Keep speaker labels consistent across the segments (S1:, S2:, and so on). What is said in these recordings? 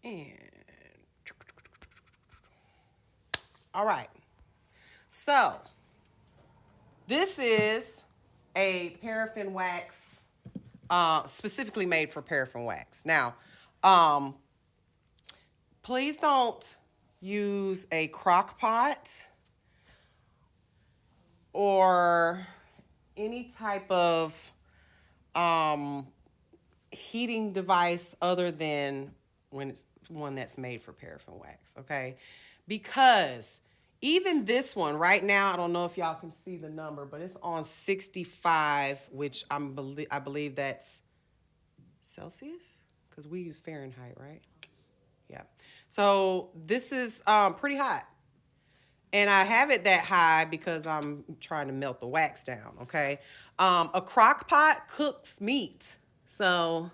S1: And all right. So this is a paraffin wax, specifically made for paraffin wax. Now, um, please don't use a crock pot or any type of um, heating device other than when it's one that's made for paraffin wax, okay? Because even this one right now, I don't know if y'all can see the number, but it's on 65, which I believe that's Celsius, because we use Fahrenheit, right? Yeah. So this is pretty hot. And I have it that high because I'm trying to melt the wax down, okay? A crock pot cooks meat. So,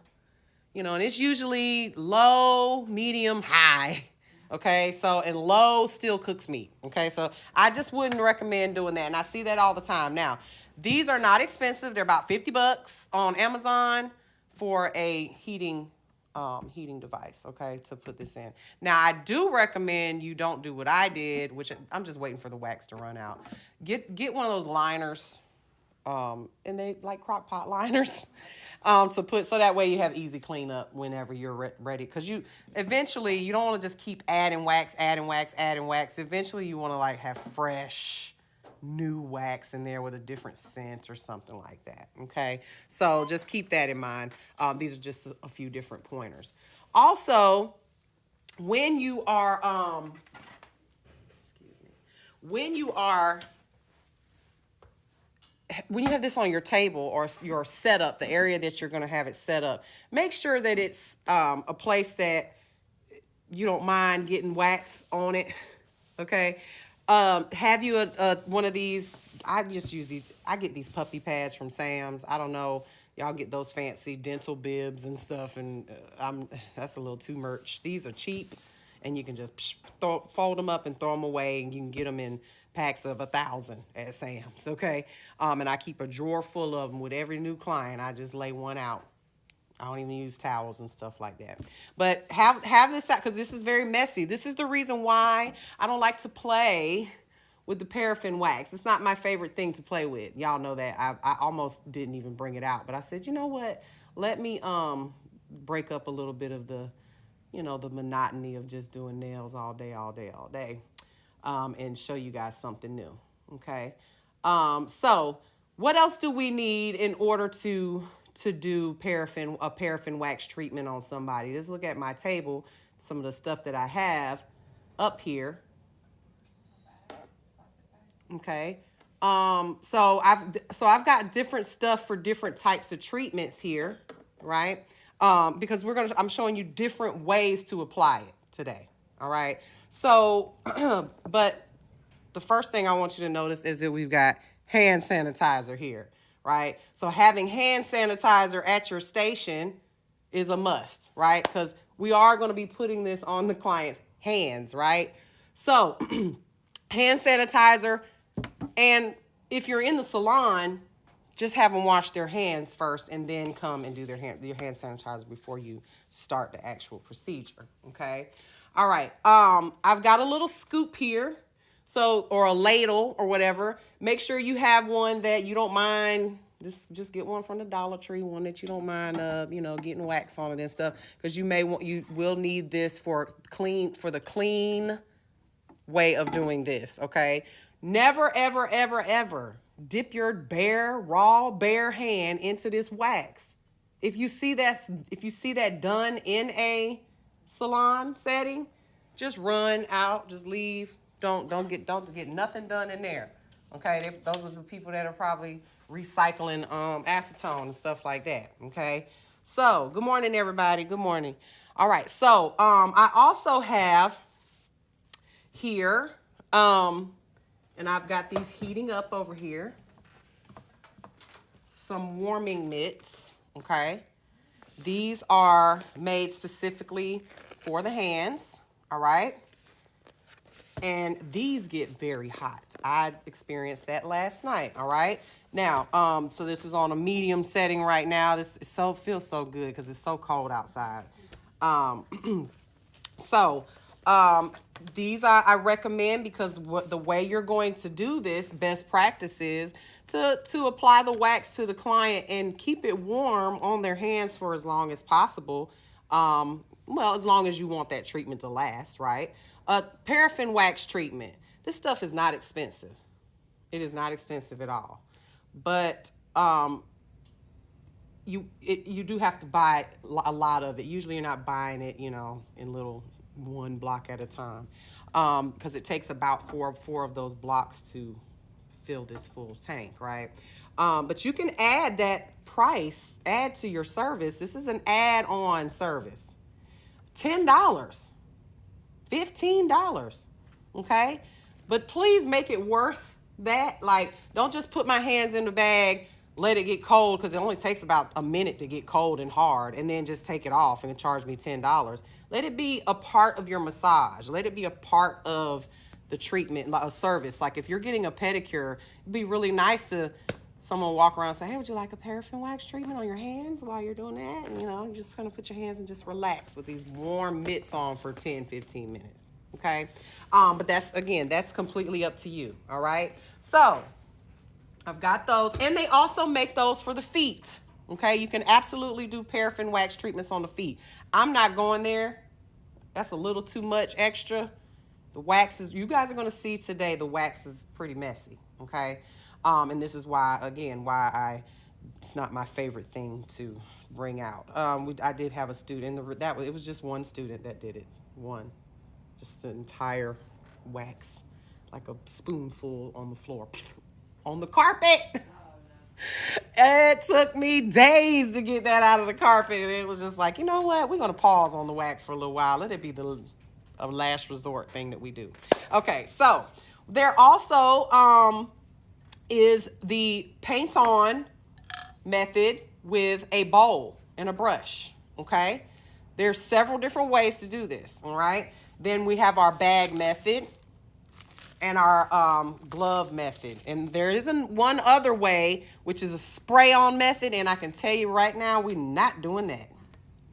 S1: and it's usually low, medium, high. Okay, so and low still cooks meat. Okay, so I just wouldn't recommend doing that. And I see that all the time. Now, these are not expensive. They're about $50 on Amazon for a heating device, okay, to put this in. Now, I do recommend you don't do what I did, which I'm just waiting for the wax to run out. Get one of those liners, and they like crock pot liners, to put, so that way you have easy cleanup whenever you're ready. Because you don't want to just keep adding wax, adding wax, adding wax. Eventually, you want to like have fresh, new wax in there with a different scent or something like that. Okay, so just keep that in mind. These are just a few different pointers. Also, when you are when you are when you have this on your table or your setup, the area that you're going to have it set up, make sure that it's a place that you don't mind getting wax on it. Okay. Have you one of these? I just use these. I get these puppy pads from Sam's. I don't know. Y'all get those fancy dental bibs and stuff, and that's a little too much. These are cheap, and you can just fold them up and throw them away, and you can get them in packs of 1,000 at Sam's. Okay, and I keep a drawer full of them with every new client. I just lay one out. I don't even use towels and stuff like that. But have this out because this is very messy. This is the reason why I don't like to play with the paraffin wax. It's not my favorite thing to play with. Y'all know that. I almost didn't even bring it out. But I said, you know what? Let me break up a little bit of the, the monotony of just doing nails all day, all day, all day, and show you guys something new. Okay? So what else do we need in order to do a paraffin wax treatment on somebody? Just look at my table, some of the stuff that I have up here. Okay. So I've got different stuff for different types of treatments here, right? Because I'm showing you different ways to apply it today. All right. So, but the first thing I want you to notice is that we've got hand sanitizer here, right? So having hand sanitizer at your station is a must, right? Because we are going to be putting this on the client's hands, right? So hand sanitizer, and if you're in the salon, just have them wash their hands first and then come and do your hand sanitizer before you start the actual procedure, okay? All right, I've got a little scoop here, or a ladle or whatever. Make sure you have one that you don't mind. Just get one from the Dollar Tree, one that you don't mind, getting wax on it and stuff, because you will need this for the clean way of doing this, okay? Never, ever, ever, ever dip your raw hand into this wax. If you see that done in a salon setting, just run out, just leave. Don't get nothing done in there. Okay, those are the people that are probably recycling acetone and stuff like that. Okay, so good morning, everybody. Good morning. All right, so I also have here, and I've got these heating up over here, some warming mitts. Okay, these are made specifically for the hands. All right. And these get very hot. I experienced that last night, all right? Now, so this is on a medium setting right now. This feels so good because it's so cold outside. So these I recommend because the way you're going to do this, best practice is to apply the wax to the client and keep it warm on their hands for as long as possible. Well, as long as you want that treatment to last, right? Paraffin wax treatment. This stuff is not expensive. It is not expensive at all. But you do have to buy a lot of it. Usually you're not buying it, in little one block at a time, because it takes about four of those blocks to fill this full tank, right? But you can add that price, add to your service. This is an add-on service. $10, $15, okay? But please make it worth that. Like, don't just put my hands in the bag, let it get cold, because it only takes about a minute to get cold and hard, and then just take it off and charge me $10. Let it be a part of your massage. Let it be a part of the treatment, like a service. Like if you're getting a pedicure, it'd be really nice to someone walk around and say, hey, would you like a paraffin wax treatment on your hands while you're doing that? And, you're just going to put your hands and just relax with these warm mitts on for 10, 15 minutes. Okay? But that's completely up to you. All right? So I've got those. And they also make those for the feet. Okay? You can absolutely do paraffin wax treatments on the feet. I'm not going there. That's a little too much extra. The wax is, you guys are going to see today, the wax is pretty messy. Okay? And this is why it's not my favorite thing to bring out. I did have a student, it was just one student that did it. One. Just the entire wax, like a spoonful on the floor, on the carpet. It took me days to get that out of the carpet. And it was just like, you know what? We're going to pause on the wax for a little while. Let it be a last resort thing that we do. Okay, so there also is the paint on method with a bowl and a brush, okay? There's several different ways to do this, all right? Then we have our bag method and our glove method. And there isn't one other way, which is a spray on method, and I can tell you right now, we're not doing that,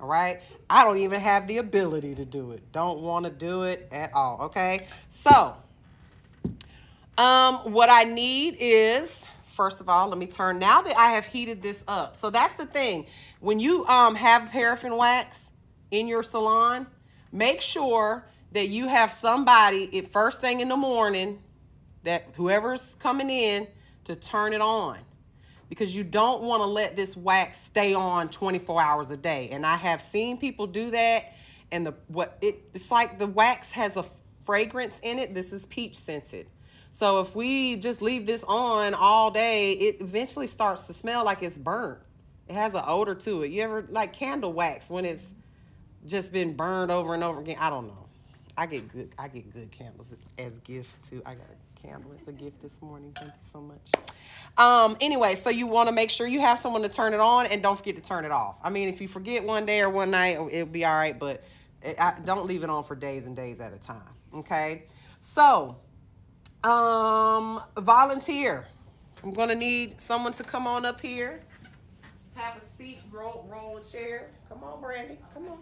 S1: all right? I don't even have the ability to do it. Don't want to do it at all, okay? So, what I need is, first of all, let me turn, now that I have heated this up. So that's the thing. When you have paraffin wax in your salon, make sure that you have somebody at first thing in the morning, that whoever's coming in, to turn it on. Because you don't want to let this wax stay on 24 hours a day. And I have seen people do that, and it's like the wax has a fragrance in it. This is peach scented. So if we just leave this on all day, it eventually starts to smell like it's burnt. It has an odor to it. You ever like candle wax when it's just been burned over and over again? I don't know. I get good candles as gifts too. I got a candle as a gift this morning. Thank you so much. Anyway, so you want to make sure you have someone to turn it on, and don't forget to turn it off. I mean, if you forget one day or one night, it'll be all right, but don't leave it on for days and days at a time. Okay? So, volunteer. I'm gonna need someone to come on up here. Have a seat, roll a chair. Come on, Brandy. Come on.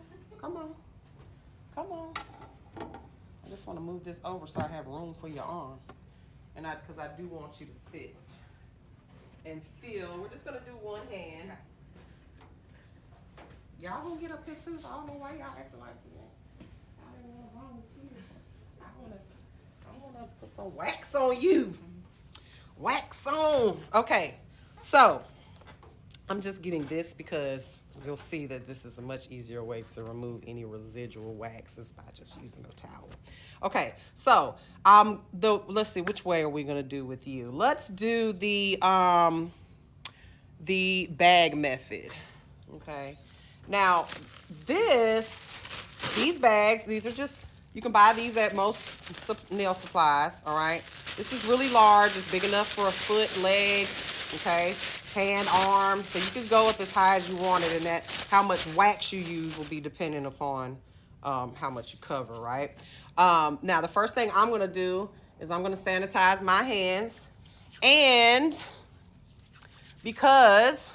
S1: I just want to move this over so I have room for your arm. And because I do want you to sit and feel. We're just gonna do one hand. Y'all gonna get up here too, so I don't know why y'all acting like that. I don't know what's wrong with you. I wanna put some wax on you. Wax on. Okay, so I'm just getting this because you'll see that this is a much easier way to remove any residual waxes by just using a towel. Okay, so let's see, which way are we gonna do with you? Let's do the bag method. Okay, now these bags, these are just, you can buy these at most nail supplies. All right, this is really large. It's big enough for a foot, leg. Okay. Hand, arm, so you can go up as high as you want it, and that how much wax you use will be dependent upon how much you cover, right? Now, the first thing I'm going to do is I'm going to sanitize my hands, and because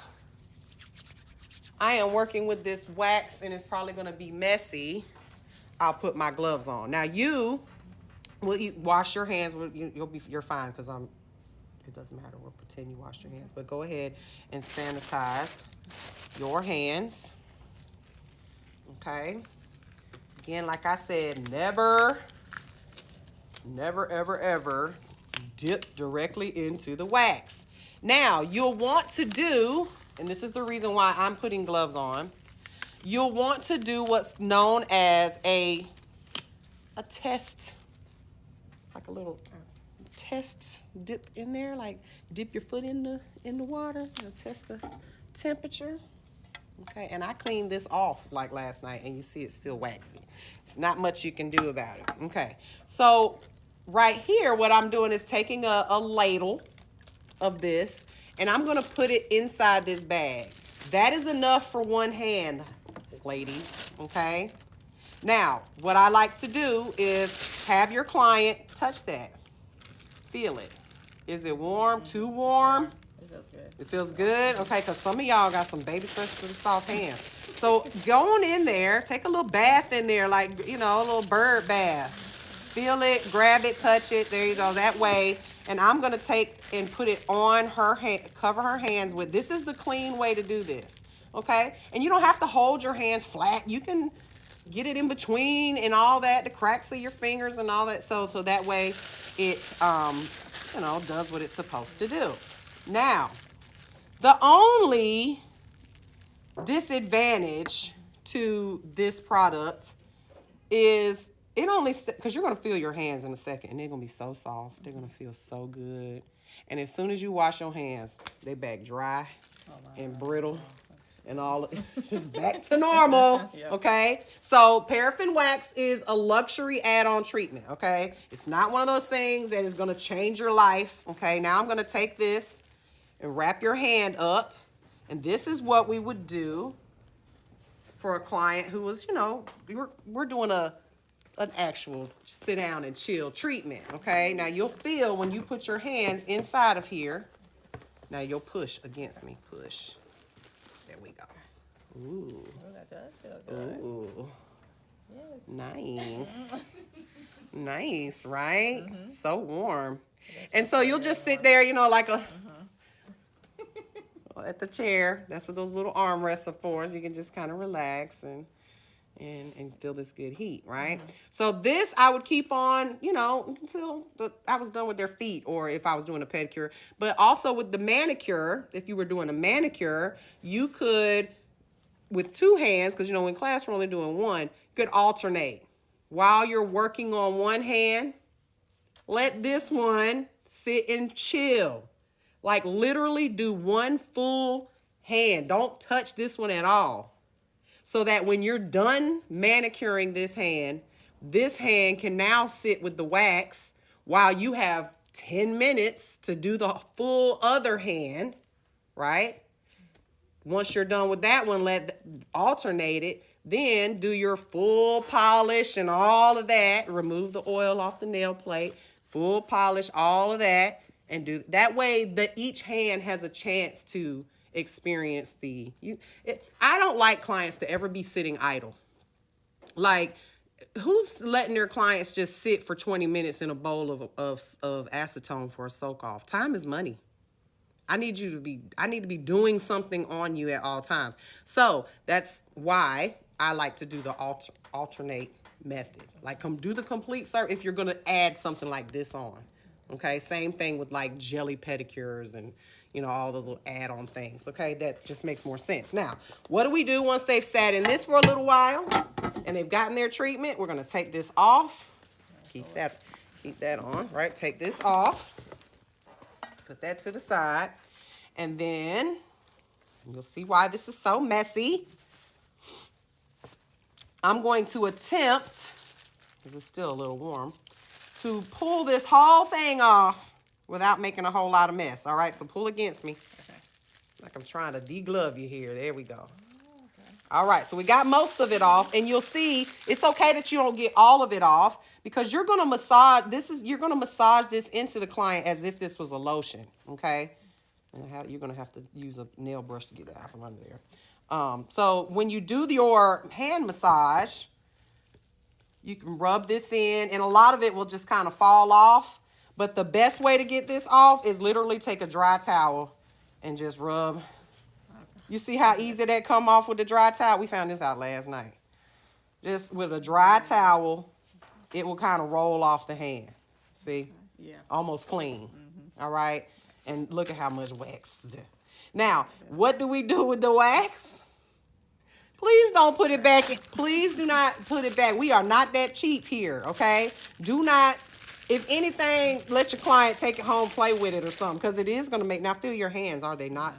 S1: I am working with this wax and it's probably going to be messy, I'll put my gloves on. Now you will wash your hands. You're fine because it doesn't matter. We'll pretend you washed your hands, but go ahead and sanitize your hands. Okay. Again, like I said, never, ever, ever dip directly into the wax. Now, you'll want to do, and this is the reason why I'm putting gloves on, you'll want to do what's known as a test, like a little test dip in there, like dip your foot in the water and test the temperature. Okay, and I cleaned this off like last night, and you see it's still waxy. It's not much you can do about it. Okay, so right here, what I'm doing is taking a ladle of this, and I'm gonna put it inside this bag. That is enough for one hand, ladies, okay? Now, what I like to do is have your client touch that. Feel it. Is it warm? Too warm?
S2: It feels good.
S1: It feels good? Okay, because some of y'all got some baby sensitive soft hands. So go on in there, take a little bath in there, like, a little bird bath. Feel it, grab it, touch it. There you go, that way. And I'm going to take and put it on her hand, cover her hands with. This is the clean way to do this, okay? And you don't have to hold your hands flat. You can get it in between and all that, the cracks of your fingers and all that. So that way it, does what it's supposed to do. Now, the only disadvantage to this product is it only, because you're going to feel your hands in a second, and they're going to be so soft. They're going to feel so good. And as soon as you wash your hands, they back dry and brittle and all, just back to normal, yep. Okay? So paraffin wax is a luxury add-on treatment, okay? It's not one of those things that is going to change your life, okay? Now I'm going to take this and wrap your hand up, and this is what we would do for a client who was, we're doing an actual sit down and chill treatment, okay? Now you'll feel when you put your hands inside of here, now you'll push against me, push. There we go. Ooh.
S2: Oh, that does feel good.
S1: Ooh.
S2: Yes.
S1: Nice. Nice, right? Mm-hmm. So warm. And so you'll just sit there, like a... at the chair. That's what those little armrests are for. So you can just kind of relax and feel this good heat, right? Mm-hmm. So this I would keep on, until I was done with their feet, or if I was doing a pedicure. But also with the manicure, if you were doing a manicure, you could, with two hands, because in class we're only doing one, you could alternate. While you're working on one hand, let this one sit and chill. Like literally do one full hand. Don't touch this one at all. So that when you're done manicuring this hand can now sit with the wax while you have 10 minutes to do the full other hand, right? Once you're done with that one, alternate it. Then do your full polish and all of that. Remove the oil off the nail plate. Full polish, all of that. And do that way that each hand has a chance to experience I don't like clients to ever be sitting idle. Like, who's letting their clients just sit for 20 minutes in a bowl of acetone for a soak off? Time is money. I need to be doing something on you at all times. So that's why I like to do the alternate method. Like, do the complete service if you're going to add something like this on. Okay, same thing with like jelly pedicures and, all those little add-on things. Okay, that just makes more sense. Now, what do we do once they've sat in this for a little while and they've gotten their treatment? We're going to take this off. Keep that on, right? Take this off. Put that to the side. And then you'll see why this is so messy. I'm going to attempt, because it's still a little warm, to pull this whole thing off without making a whole lot of mess. All right, so pull against me. Okay. Like I'm trying to deglove you here. There we go. Okay. All right, so we got most of it off, and you'll see it's okay that you don't get all of it off because you're gonna massage. You're gonna massage this into the client as if this was a lotion. Okay, and you're gonna have to use a nail brush to get it out from under there. So when you do your hand massage, You can rub this in, and a lot of it will just kind of fall off. But the best way to get this off is literally take a dry towel and just rub. You see how easy that come off with the dry towel? We found this out last night. Just with a dry towel, it will kind of roll off the hand. See?
S2: Yeah.
S1: Almost clean. All right? And look at how much wax. Now, what do we do with the wax? Please don't put it back. Please do not put it back. We are not that cheap here, okay? Do not, if anything, let your client take it home, play with it or something, because it is going to make, now feel your hands. Are they not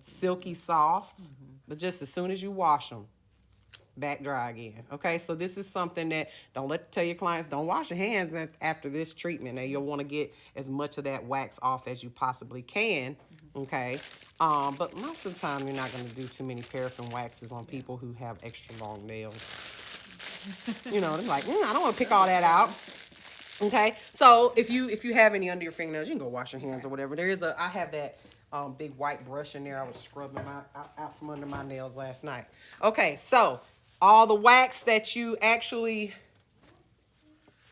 S1: silky soft? But just as soon as you wash them, back dry again. Okay, so this is something that tell your clients, don't wash your hands after this treatment. Now you'll want to get as much of that wax off as you possibly can. Okay, but most of the time you're not going to do too many paraffin waxes on people who have extra long nails. You know, they're like, I don't want to pick all that out. Okay, so if you have any under your fingernails, you can go wash your hands or whatever. I have that big white brush in there. I was scrubbing out from under my nails last night. Okay, so all the wax that you actually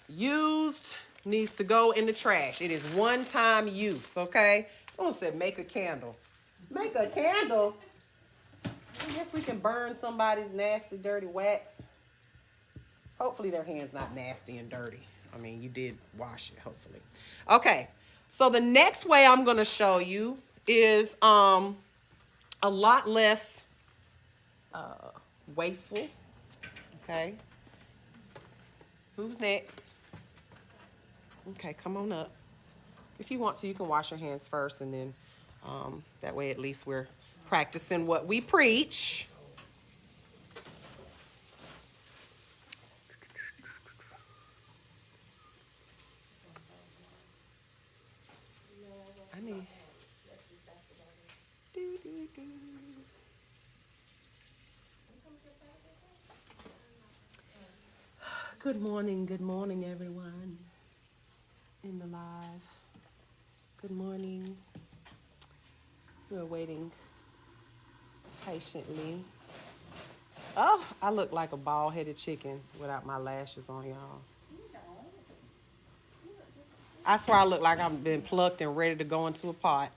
S1: used needs to go in the trash. It is one-time use, okay? Someone said make a candle. Make a candle? I guess we can burn somebody's nasty, dirty wax. Hopefully their hand's not nasty and dirty. I mean, you did wash it, hopefully. Okay, so the next way I'm going to show you is a lot less wasteful. Okay. Who's next? Okay, come on up. If you want to, you can wash your hands first, and then that way at least we're practicing what we preach. I need. Good morning, everyone in the live. Good morning. We're waiting patiently. Oh, I look like a bald-headed chicken without my lashes on, y'all. I swear I look like I've been plucked and ready to go into a pot.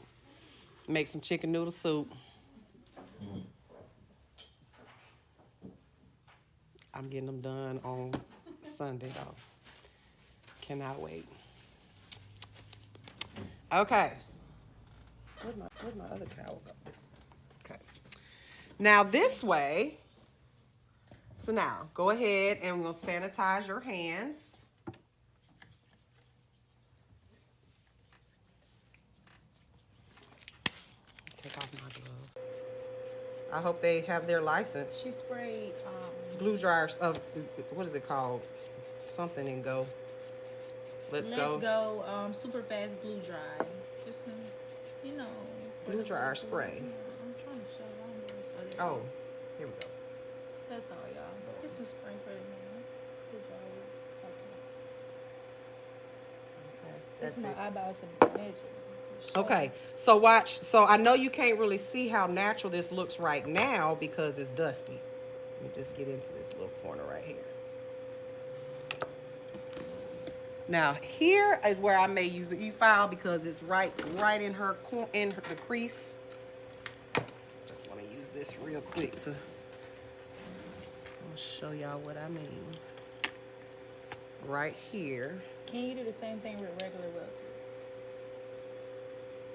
S1: Make some chicken noodle soup. I'm getting them done on Sunday, though. Cannot wait. Okay. Where'd my other towel go? Okay. Now this way. So now, go ahead and we'll sanitize your hands. Take off my gloves. I hope they have their license.
S2: She sprayed
S1: Glue dryers of, what is it called? Something and go. Let's go.
S2: super fast glue dry. Just you know.
S1: Glue dryer spray.
S2: I'm trying to show y'all.
S1: Oh, here we go.
S2: That's all, y'all. Get some spray for the man. Good job.
S1: Okay,
S2: That's
S1: that's
S2: my
S1: it.
S2: eyeballs to measure.
S1: Okay, so watch. So I know you can't really see how natural this looks right now because it's dusty. Let me just get into this little corner right here. Now here is where I may use an E-file because it's right in the crease. Just want to use this real quick to show y'all what I mean. Right here.
S2: Can you do the same thing with regular welts?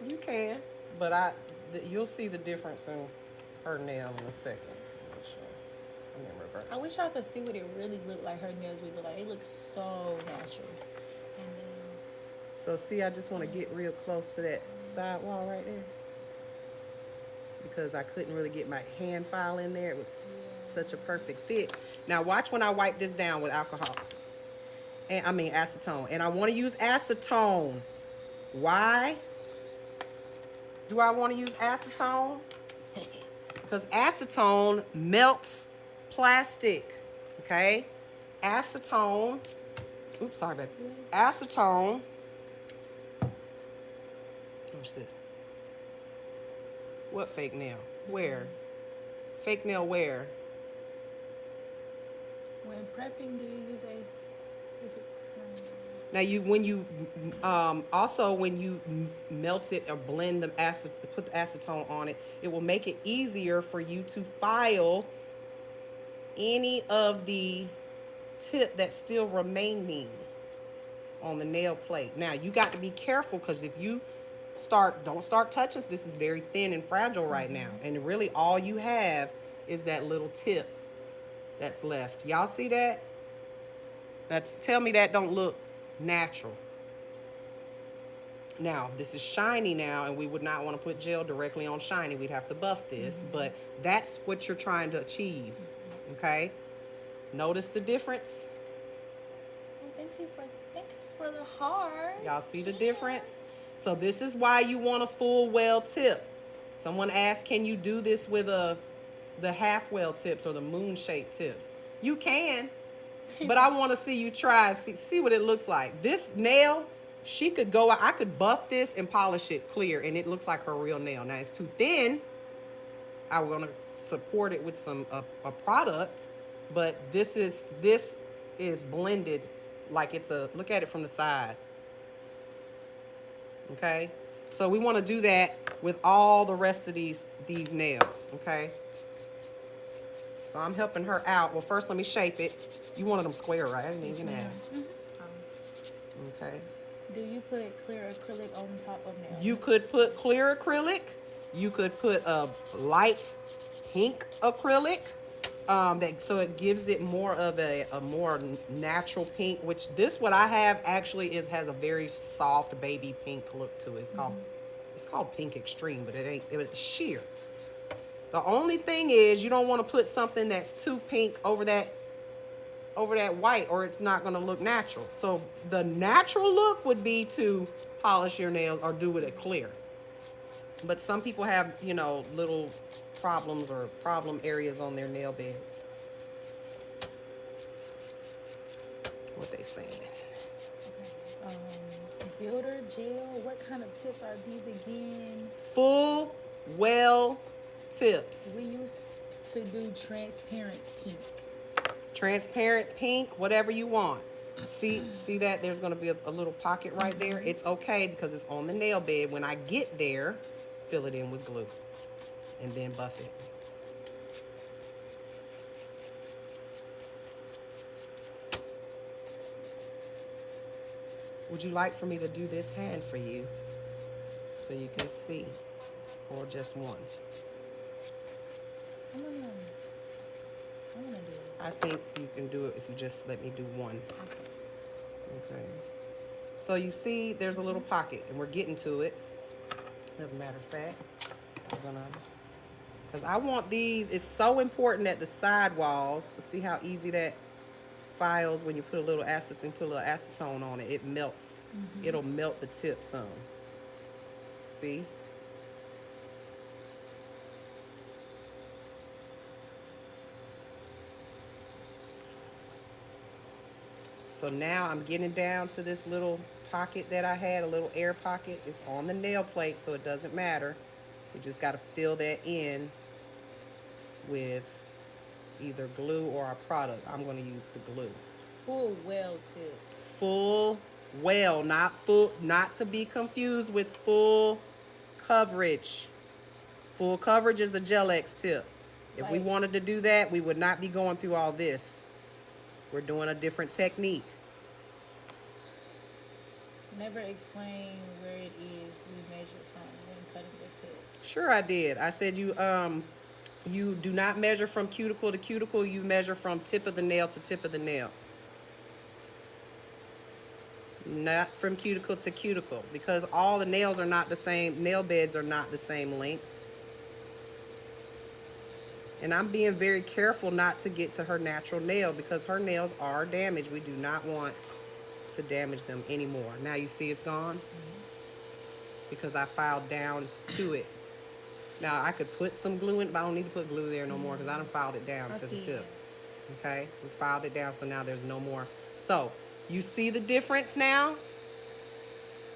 S1: You can, but you'll see the difference in her nail in a second. I'm in reverse.
S2: I wish I could see what it really looked like. Her nails would look like. It looks so natural. And then,
S1: So see, I just want to get real close to that side wall right there because I couldn't really get my hand file in there. It was such a perfect fit. Now watch when I wipe this down with alcohol. Acetone. And I want to use acetone. Why do I want to use acetone? Because acetone melts plastic. Okay? Acetone. Oops, sorry, baby. Acetone. What's this? What fake nail? Where? Fake nail where?
S2: When prepping, do you use a specific?
S1: Now when you also when you melt it or blend the acid, put the acetone on it, it will make it easier for you to file any of the tip that's still remaining on the nail plate. Now you got to be careful, because if you don't start touching this. Is very thin and fragile right now, and really all you have is that little tip that's left. Y'all see that? Tell me that don't look natural. Now this is shiny now, and we would not want to put gel directly on shiny. We'd have to buff this, but that's what you're trying to achieve. Okay, notice the difference.
S2: Well, thanks for the heart.
S1: Y'all see the difference? So this is why you want a full well tip. Someone asked, can you do this with the half well tips or the moon shaped tips? You can, but I want to see you try and see what it looks like. This nail, I could buff this and polish it clear, and it looks like her real nail. Now it's too thin. I'm gonna support it with some a product, but this is blended like it's look at it from the side. Okay, so we want to do that with all the rest of these nails. Okay, so I'm helping her out. Well, first let me shape it. You wanted them square, right? I didn't even ask. Okay.
S2: Do you put clear acrylic on top of nails?
S1: You could put clear acrylic. You could put a light pink acrylic. So it gives it more of a more natural pink, which what I have actually has a very soft baby pink look to it. It's called Pink Extreme, but it was sheer. The only thing is you don't want to put something that's too pink over that white, or it's not going to look natural. So the natural look would be to polish your nails or do it clear. But some people have, little problems or problem areas on their nail beds. What they saying?
S2: Builder gel. What kind of tips are these again?
S1: Full well tips.
S2: We used to do transparent pink.
S1: Transparent pink, whatever you want. See that there's going to be a little pocket right there. It's okay because it's on the nail bed. When I get there, fill it in with glue and then buff it. Would you like for me to do this hand for you so you can see, or just one?
S2: I want to do it.
S1: I think you can do it if you just let me do one. Okay. So you see there's a little pocket, and we're getting to it. As a matter of fact, because I want these, it's so important that the side walls, see how easy that files when you put a little acetone on it, it melts. It'll melt the tip some. See? So now I'm getting down to this little pocket that I had, a little air pocket. It's on the nail plate, so it doesn't matter. You just got to fill that in with either glue or a product. I'm going to use the glue.
S2: Full well tip.
S1: Full well, not full, not to be confused with full coverage. Full coverage is the Gel-X tip. If we wanted to do that, we would not be going through all this. We're doing a different technique.
S2: Never explain where it is we measure from when cutting the tip.
S1: Sure I did. I said you do not measure from cuticle to cuticle. You measure from tip of the nail to tip of the nail. Not from cuticle to cuticle, because all the nails are not the same. Nail beds are not the same length. And I'm being very careful not to get to her natural nail, because her nails are damaged. We do not want to damage them anymore. Now you see it's gone? Because I filed down to it. Now I could put some glue in, but I don't need to put glue there no more because I done filed it down to the tip. Okay? We filed it down, so now there's no more. So, you see the difference now?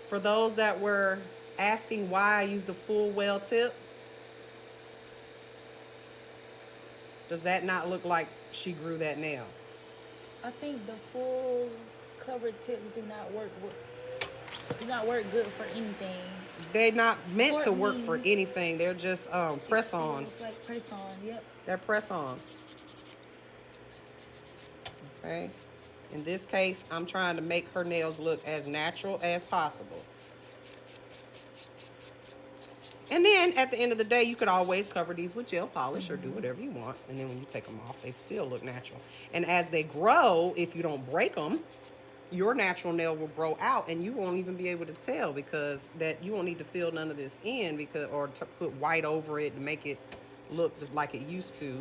S1: For those that were asking why I use the full well tip, does that not look like she grew that nail?
S2: I think the full cover tips do not work good for anything.
S1: They're not meant
S2: For
S1: to work for
S2: me,
S1: anything. They're just
S2: it's
S1: press-ons.
S2: like press on. Yep.
S1: They're press-ons. Okay. In this case, I'm trying to make her nails look as natural as possible. And then at the end of the day, you could always cover these with gel polish or do whatever you want. And then when you take them off, they still look natural. And as they grow, if you don't break them, your natural nail will grow out and you won't even be able to tell, because that you won't need to fill none of this in, because or to put white over it to make it look like it used to,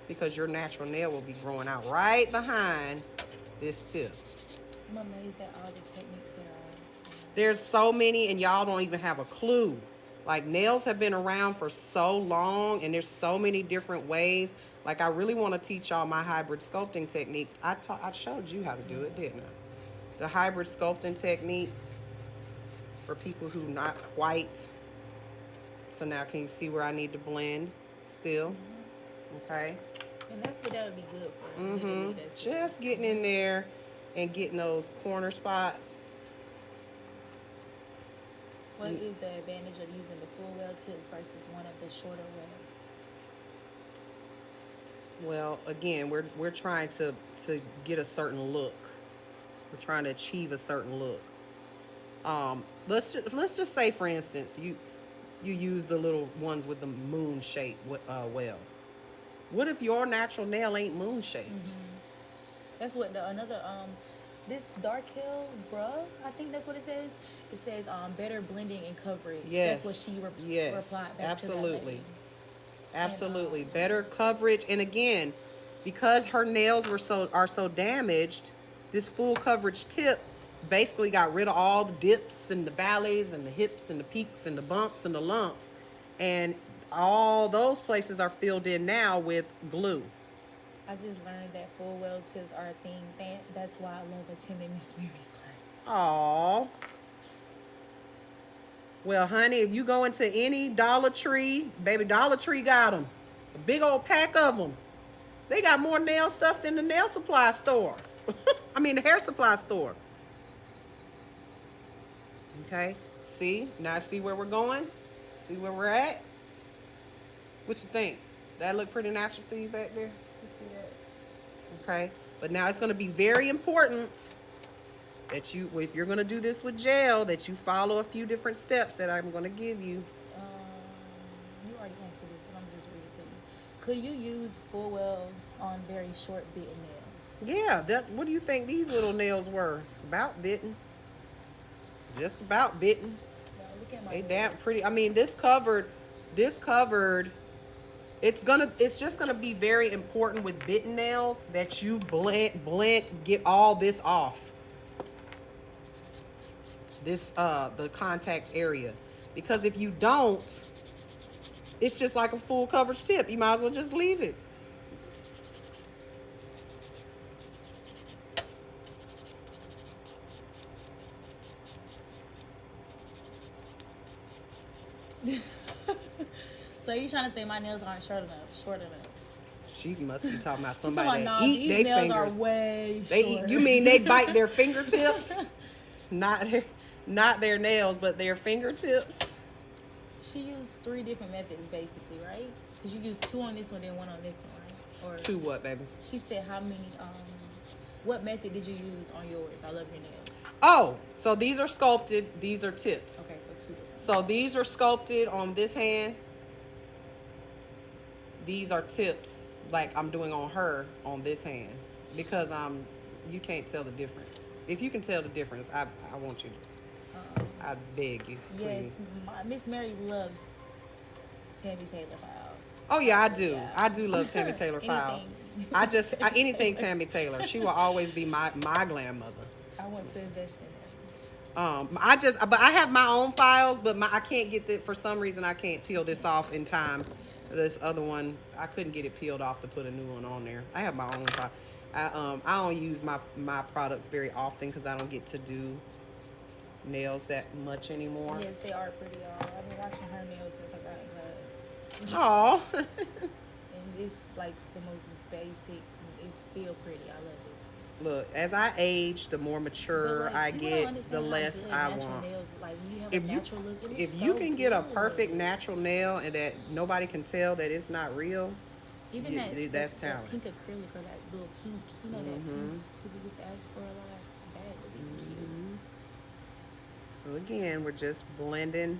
S1: because your natural nail will be growing out right behind this tip.
S2: I'm amazed at all the techniques there are.
S1: There's so many and y'all don't even have a clue. Like, nails have been around for so long and there's so many different ways. Like, I really want to teach y'all my hybrid sculpting technique. I showed you how to do it, didn't I? The hybrid sculpting technique for people who not quite. So now can you see where I need to blend still? Okay.
S2: And that's what that would be good for.
S1: Mm-hmm. Just getting in there and getting those corner spots.
S2: What is the advantage of using the full well tips versus one of the shorter well?
S1: Well, again, we're trying to get a certain look. We're trying to achieve a certain look. Let's just say, for instance, you use the little ones with the moon shape well. What if your natural nail ain't moon shaped?
S2: That's what this dark hill bruh, I think that's what it says. It says better blending and coverage.
S1: Yes.
S2: That's what she
S1: yes.
S2: replied back
S1: Absolutely.
S2: to that lady.
S1: Absolutely. Better coverage. And again, because her nails are so damaged, this full coverage tip basically got rid of all the dips and the valleys and the hips and the peaks and the bumps and the lumps. And all those places are filled in now with glue.
S2: I just learned that full well tips are a thing. That's why I love attending Miss Mary's classes.
S1: Aww. Well, honey, if you go into any Dollar Tree, baby, Dollar Tree got them. A big old pack of them. They got more nail stuff than the nail supply store. I mean, the hair supply store. Okay, see? Now see where we're going? See where we're at? What you think? That look pretty natural to you back there?
S2: You see that?
S1: Okay, but now it's going to be very important that you, if you're going to do this with gel, that you follow a few different steps that I'm going to give you.
S2: You already answered this, but I'm just reading it to you. Could you use full well on very short bitten nails?
S1: Yeah, what do you think these little nails were? About bitten. Just about bitten.
S2: Now, look at my
S1: They
S2: nails.
S1: damn pretty. I mean, this covered, it's just gonna be very important with bitten nails that you blend, get all this off. This, the contact area. Because if you don't, it's just like a full coverage tip. You might as well just leave it.
S2: So you trying to say my nails aren't short enough?
S1: She must be talking about
S2: She's
S1: somebody
S2: talking
S1: that
S2: about,
S1: eat
S2: these
S1: their
S2: nails
S1: fingers.
S2: are way
S1: They
S2: shorter.
S1: eat, you mean they bite their fingertips? Not their nails, but their fingertips.
S2: She used 3 different methods, basically, right? Because you used 2 on this one, then 1 on this one, right? Or
S1: 2 what, baby?
S2: she said how many, what method did you use on yours? I love your nails.
S1: Oh, so these are sculpted. These are tips.
S2: Okay, so 2 different.
S1: So these are sculpted on this hand. These are tips, like I'm doing on her on this hand, because you can't tell the difference. If you can tell the difference, I want you to. I beg you.
S2: Yes,
S1: Please.
S2: Miss Mary loves Tammy Taylor files.
S1: Oh yeah, I do.
S2: Yeah.
S1: I do love Tammy Taylor files.
S2: Anything.
S1: Anything Tammy Taylor. She will always be my grandmother.
S2: I want to invest in it.
S1: But I have my own files, but I can't get that for some reason. I can't peel this off in time. This other one, I couldn't get it peeled off to put a new one on there. I have my own file. I don't use my products very often because I don't get to do nails that much anymore.
S2: Yes, they are pretty. I've been watching her nails since I got in class.
S1: Oh.
S2: And it's like the most basic. It's still pretty. I love it.
S1: Look, as I age, the more
S2: But
S1: mature
S2: like
S1: I
S2: people don't
S1: get, the
S2: understand how
S1: less
S2: good
S1: I
S2: natural
S1: want.
S2: nails like when you have a
S1: If you
S2: natural look, it looks
S1: if you
S2: so
S1: can get a perfect
S2: good.
S1: natural nail and that nobody can tell that it's not real,
S2: Even
S1: that's
S2: that
S1: talent.
S2: pink acrylic or that little pink, you know that pink people used to ask for a lot. That would be cute.
S1: So again, we're just blending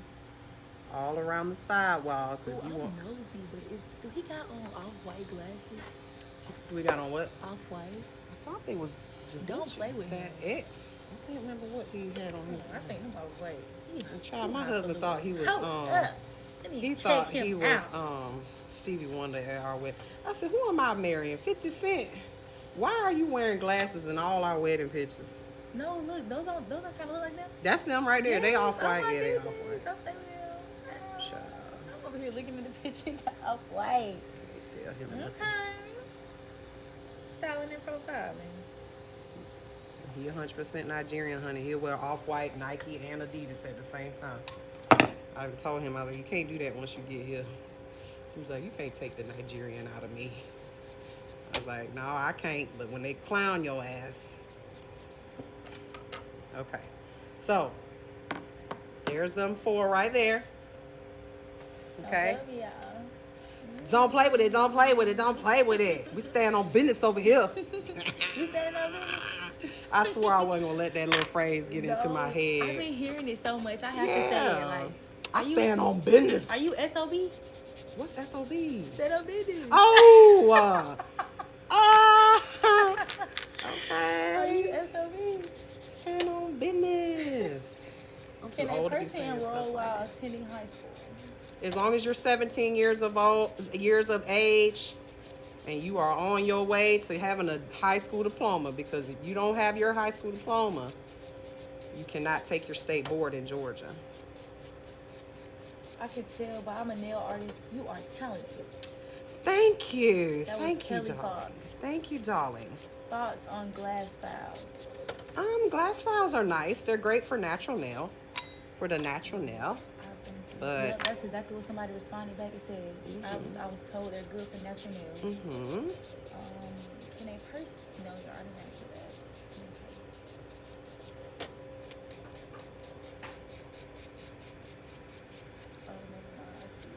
S1: all around the sidewalls. But
S2: Oh,
S1: if you want,
S2: I'm nosy, but do he got on off-white glasses?
S1: we got on what?
S2: Off-white.
S1: I thought they was
S2: Don't
S1: Javinci.
S2: play with him.
S1: That X. I can't remember what he had on his
S2: I think
S1: eye.
S2: I'm off-white.
S1: And child, my husband thought he was
S2: Hold up. Let me
S1: he
S2: check
S1: thought
S2: him
S1: he was
S2: out.
S1: Stevie Wonder at our wedding. I said, who am I marrying? 50 Cent. Why are you wearing glasses in all our wedding pictures?
S2: No, look, those don't kind of look like them.
S1: That's them right there. They
S2: Yes,
S1: off
S2: oh
S1: white.
S2: my
S1: Yeah, they off
S2: goodness.
S1: white.
S2: Don't play with him.
S1: Child,
S2: I'm over here looking at the picture. He got off-white.
S1: tell him nothing.
S2: Okay. Styling and profiling.
S1: He 100% Nigerian, honey. He'll wear off-white, Nike, and Adidas at the same time. I told him, I was like, you can't do that once you get here. He was like, you can't take the Nigerian out of me. I was like, no, I can't. But when they clown your ass. Okay. So, there's them four right there. Okay.
S2: I love y'all.
S1: Don't play with it. Don't play with it. Don't play with it. We stand on business over here.
S2: You standing on business?
S1: I swore I wasn't going to let that little phrase get into
S2: No,
S1: my head.
S2: I've been hearing it so much. I have to say it. Like,
S1: I stand on business.
S2: are you SOB?
S1: What's SOB?
S2: Stand on business.
S1: Oh!
S2: Are you
S1: Okay.
S2: SOB?
S1: Stand on business. I'm
S2: Can
S1: too
S2: a
S1: old to be
S2: person
S1: saying stuff
S2: enroll
S1: like
S2: while
S1: that.
S2: attending high school?
S1: As long as you're 17 years of age, and you are on your way to having a high school diploma, because if you don't have your high school diploma, you cannot take your state board in Georgia.
S2: I could tell, but I'm a nail artist. You are talented.
S1: Thank you.
S2: That was
S1: Thank you,
S2: Kelly
S1: darling.
S2: Fox.
S1: Thank you, darling.
S2: Thoughts on glass files?
S1: Glass files are nice. They're great for natural nail, for the natural nail. But
S2: Yep, that's exactly what somebody responded back and said. I was told they're good for natural nails. Can a person? No, you already answered that. Oh, never mind. I see.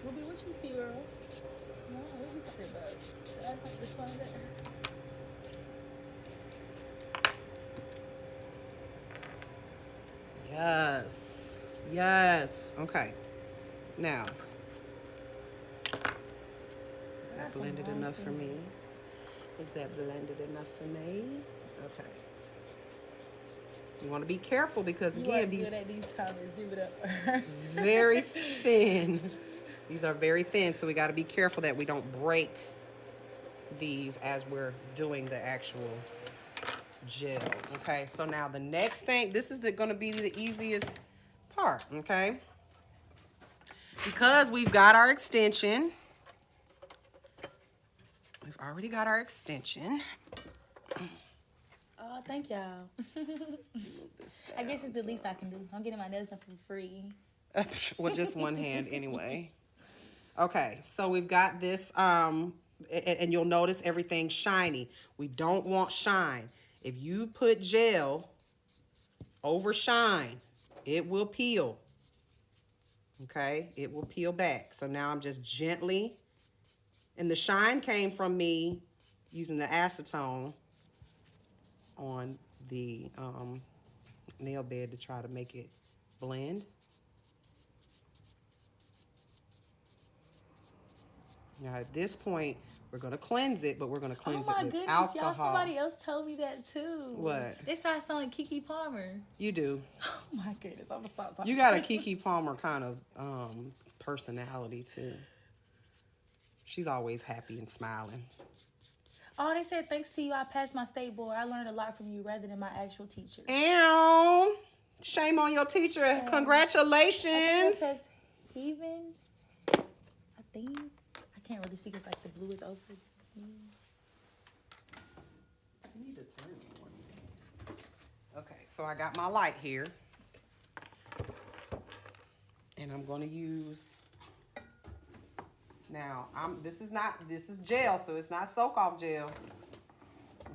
S2: Ruby, what you see, girl? No, what you talking about? Did I have to respond to that?
S1: yes, yes. Okay. Now, is that blended enough for me? Is that blended enough for me? Okay. You want to be careful because
S2: You are
S1: again,
S2: good
S1: these
S2: at these comments. Give it up.
S1: very thin. These are very thin, so we got to be careful that we don't break these as we're doing the actual gel. Okay, so now the next thing, this is going to be the easiest part, okay? Because we've got our extension. We've already got our extension.
S2: Oh, thank y'all. I guess it's the least I can do. I'm getting my nails done for free.
S1: Well, just one hand anyway. Okay, so we've got this, and you'll notice everything's shiny. We don't want shine. If you put gel over shine, it will peel. Okay, it will peel back. So now I'm just gently, and the shine came from me using the acetone on the nail bed to try to make it blend. Now at this point, we're going to cleanse it, but we're going to cleanse it with alcohol.
S2: Y'all, somebody else told me that too.
S1: What?
S2: They started sounding Kiki Palmer.
S1: You do.
S2: Oh my goodness, I'm gonna stop talking.
S1: You got a Kiki Palmer kind of personality too. She's always happy and smiling.
S2: Oh, they said thanks to you, I passed my state board. I learned a lot from you rather than my actual teacher.
S1: Ew. Shame on your teacher.
S2: I think it
S1: Congratulations.
S2: says Heaven. I think. I can't really see because like the blue is open.
S1: I need to turn one. Okay, so I got my light here. And I'm going to use, now this is gel, so it's not soak off gel.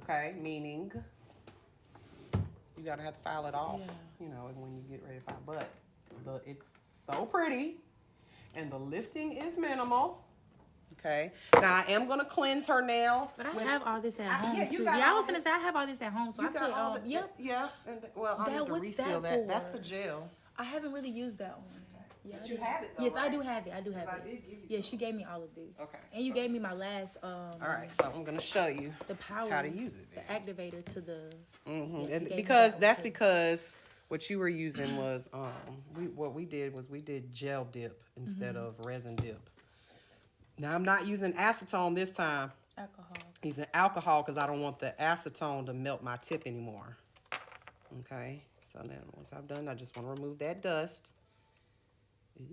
S1: Okay, meaning you gotta have to file it off,
S2: Yeah.
S1: you know, when you get ready to file. But it's so pretty, and the lifting is minimal. Okay. Now I am gonna cleanse her nail.
S2: But I have all this at home
S1: yeah, you
S2: too.
S1: got
S2: Yeah, I
S1: all
S2: was gonna
S1: this.
S2: say I have all this at home, so
S1: You
S2: I
S1: got
S2: could
S1: all the
S2: yep.
S1: yeah. And well, I need to
S2: What's
S1: refill
S2: that
S1: That's
S2: for?
S1: the gel.
S2: I haven't really used that one. Yeah,
S1: But you have it though,
S2: yes,
S1: right?
S2: I do have it. I do have it.
S1: I did give you
S2: Yeah,
S1: some.
S2: she gave me all of this.
S1: Okay,
S2: And you
S1: so-
S2: gave me my last
S1: All right, so I'm gonna show you
S2: the power
S1: how to use it.
S2: the activator to the yeah, you
S1: And
S2: gave me
S1: because
S2: that one
S1: that's
S2: too.
S1: because what you were using was what we did gel dip instead of resin dip. Now I'm not using acetone this time.
S2: alcohol.
S1: I'm using alcohol because I don't want the acetone to melt my tip anymore. Okay, so then once I've done, I just want to remove that dust. Ooh.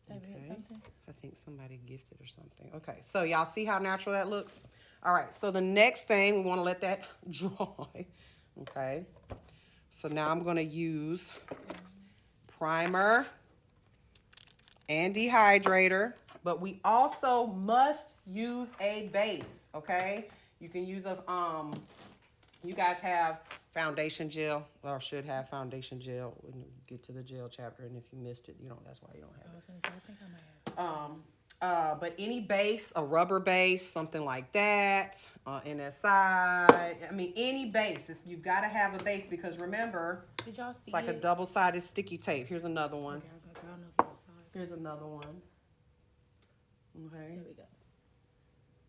S2: Did I hit something?
S1: I think somebody gifted or something. Okay, so y'all see how natural that looks? All right, so the next thing, we want to let that dry. Okay, so now I'm going to use primer and dehydrator, but we also must use a base, okay? You can use you guys have foundation gel, or should have foundation gel when you get to the gel chapter, and if you missed it, that's why you don't have
S2: I
S1: it.
S2: was gonna say I think I might have.
S1: But any base, a rubber base, something like that, NSI, I mean, any base, you've got to have a base because remember,
S2: Did y'all see
S1: it's like a
S2: it?
S1: double-sided sticky tape. Here's another one.
S2: Okay, I was gonna say I don't know if y'all saw it.
S1: Here's another one. Okay.
S2: There we go.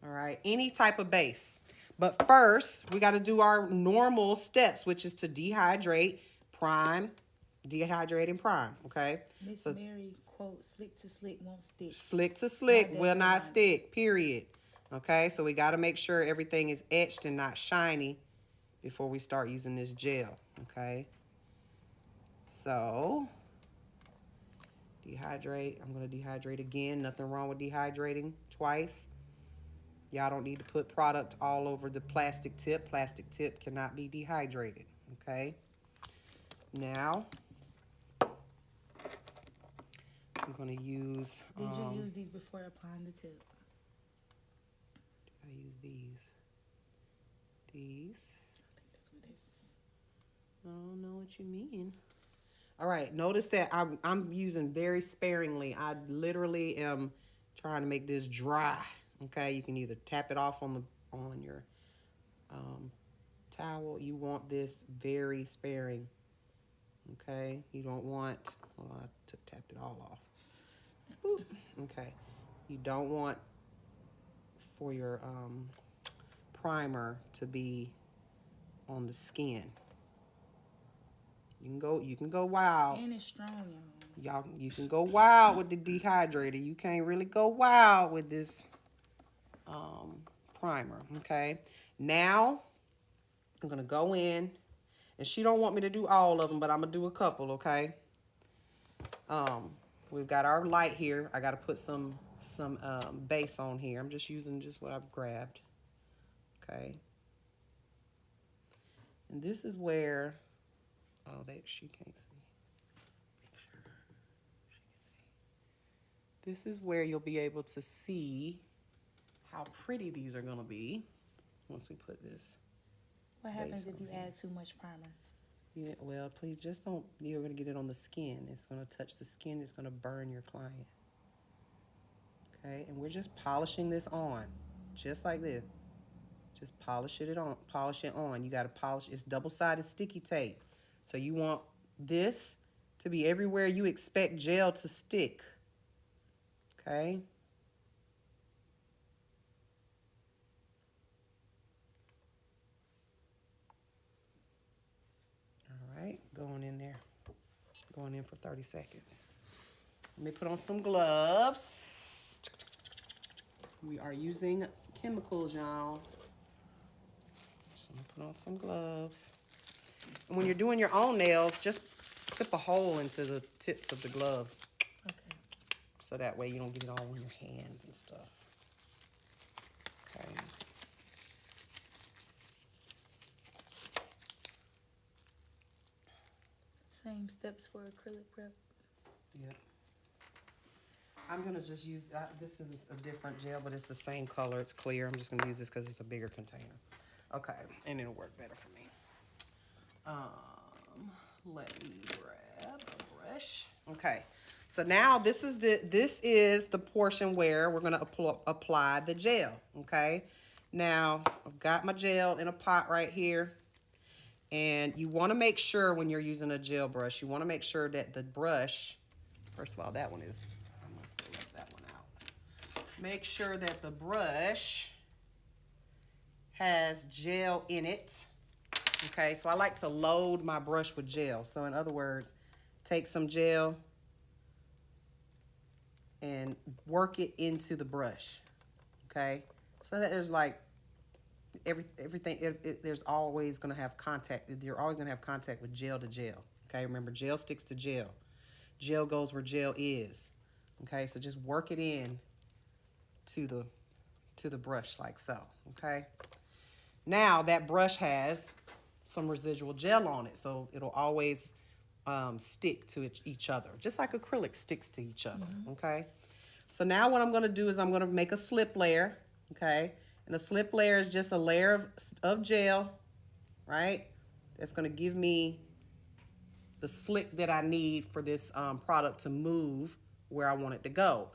S1: All right. Any type of base. But first, we got to do our normal steps, which is to dehydrate, prime, dehydrate, and prime. Okay.
S2: Miss Mary quote: "Slick to slick won't stick."
S1: Slick to slick
S2: Not
S1: will
S2: that
S1: not
S2: one.
S1: stick, period. Okay. So we got to make sure everything is etched and not shiny before we start using this gel. Okay. So dehydrate. I'm going to dehydrate again. Nothing wrong with dehydrating twice. Y'all don't need to put product all over the plastic tip. Plastic tip cannot be dehydrated, okay? Now, I'm going to use...
S2: Did you use these before applying the tip?
S1: I use these. These.
S2: I think that's what it is.
S1: I don't know what you mean. All right, notice that I'm using very sparingly. I literally am trying to make this dry. Okay, you can either tap it off on your towel. You want this very sparing. Okay, you don't want. Well, I tapped it all off. Boop. Okay, you don't want for your primer to be on the skin. You can go wild.
S2: And it's strong, y'all.
S1: You can go wild with the dehydrator. You can't really go wild with this primer, okay? Now, I'm going to go in, and she don't want me to do all of them, but I'm going to do a couple, okay? We've got our light here. I got to put some base on here. I'm just using what I've grabbed, okay? And this is where, she can't see. Make sure she can see. This is where you'll be able to see how pretty these are going to be once we put this.
S2: What happens if
S1: on
S2: you
S1: here.
S2: add too much primer?
S1: Yeah, well, please just don't. You're going to get it on the skin. It's going to touch the skin. It's going to burn your client. Okay, and we're just polishing this on, just like this. Just polish it on. You got to polish. It's double-sided sticky tape. So you want this to be everywhere you expect gel to stick. Okay. All right, going in there. Going in for 30 seconds. Let me put on some gloves. We are using chemicals, y'all. So I'm gonna put on some gloves. And when you're doing your own nails, just clip a hole into the tips of the gloves.
S2: Okay.
S1: So that way you don't get it all on your hands and stuff. Okay.
S2: Same steps for acrylic prep.
S1: Yep. I'm gonna just use, this is a different gel, but it's the same color, it's clear. I'm just gonna use this because it's a bigger container. Okay, and it'll work better for me. Let me grab a brush. Okay, so now this is the portion where we're gonna apply the gel. Okay, now I've got my gel in a pot right here, and you want to make sure when you're using a gel brush, you want to make sure that the brush, first of all, that one is, I must have left that one out. Make sure that the brush has gel in it. Okay, so I like to load my brush with gel. So in other words, take some gel and work it into the brush. Okay, so that there's like everything. There's always going to have contact. You're always going to have contact with gel to gel. Okay, remember, gel sticks to gel. Gel goes where gel is. Okay, so just work it in to the brush like so. Okay, now that brush has some residual gel on it, so it'll always stick to each other, just like acrylic sticks to each other. Okay, so now what I'm going to do is I'm going to make a slip layer. Okay, and a slip layer is just a layer of gel, right? That's going to give me the slip that I need for this product to move where I want it to go.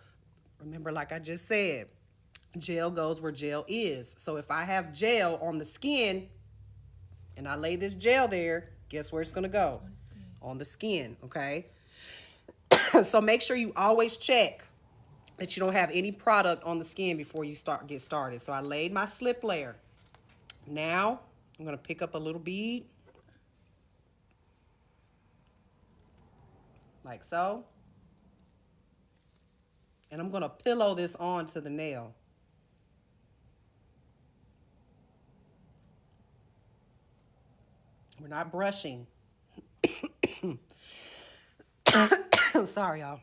S1: Remember, like I just said, gel goes where gel is. So if I have gel on the skin and I lay this gel there, guess where it's going to go? On the skin, okay? So make sure you always check that you don't have any product on the skin before you get started. So I laid my slip layer. Now I'm going to pick up a little bead, like so. And I'm going to pillow this onto the nail. We're not brushing. Sorry, y'all.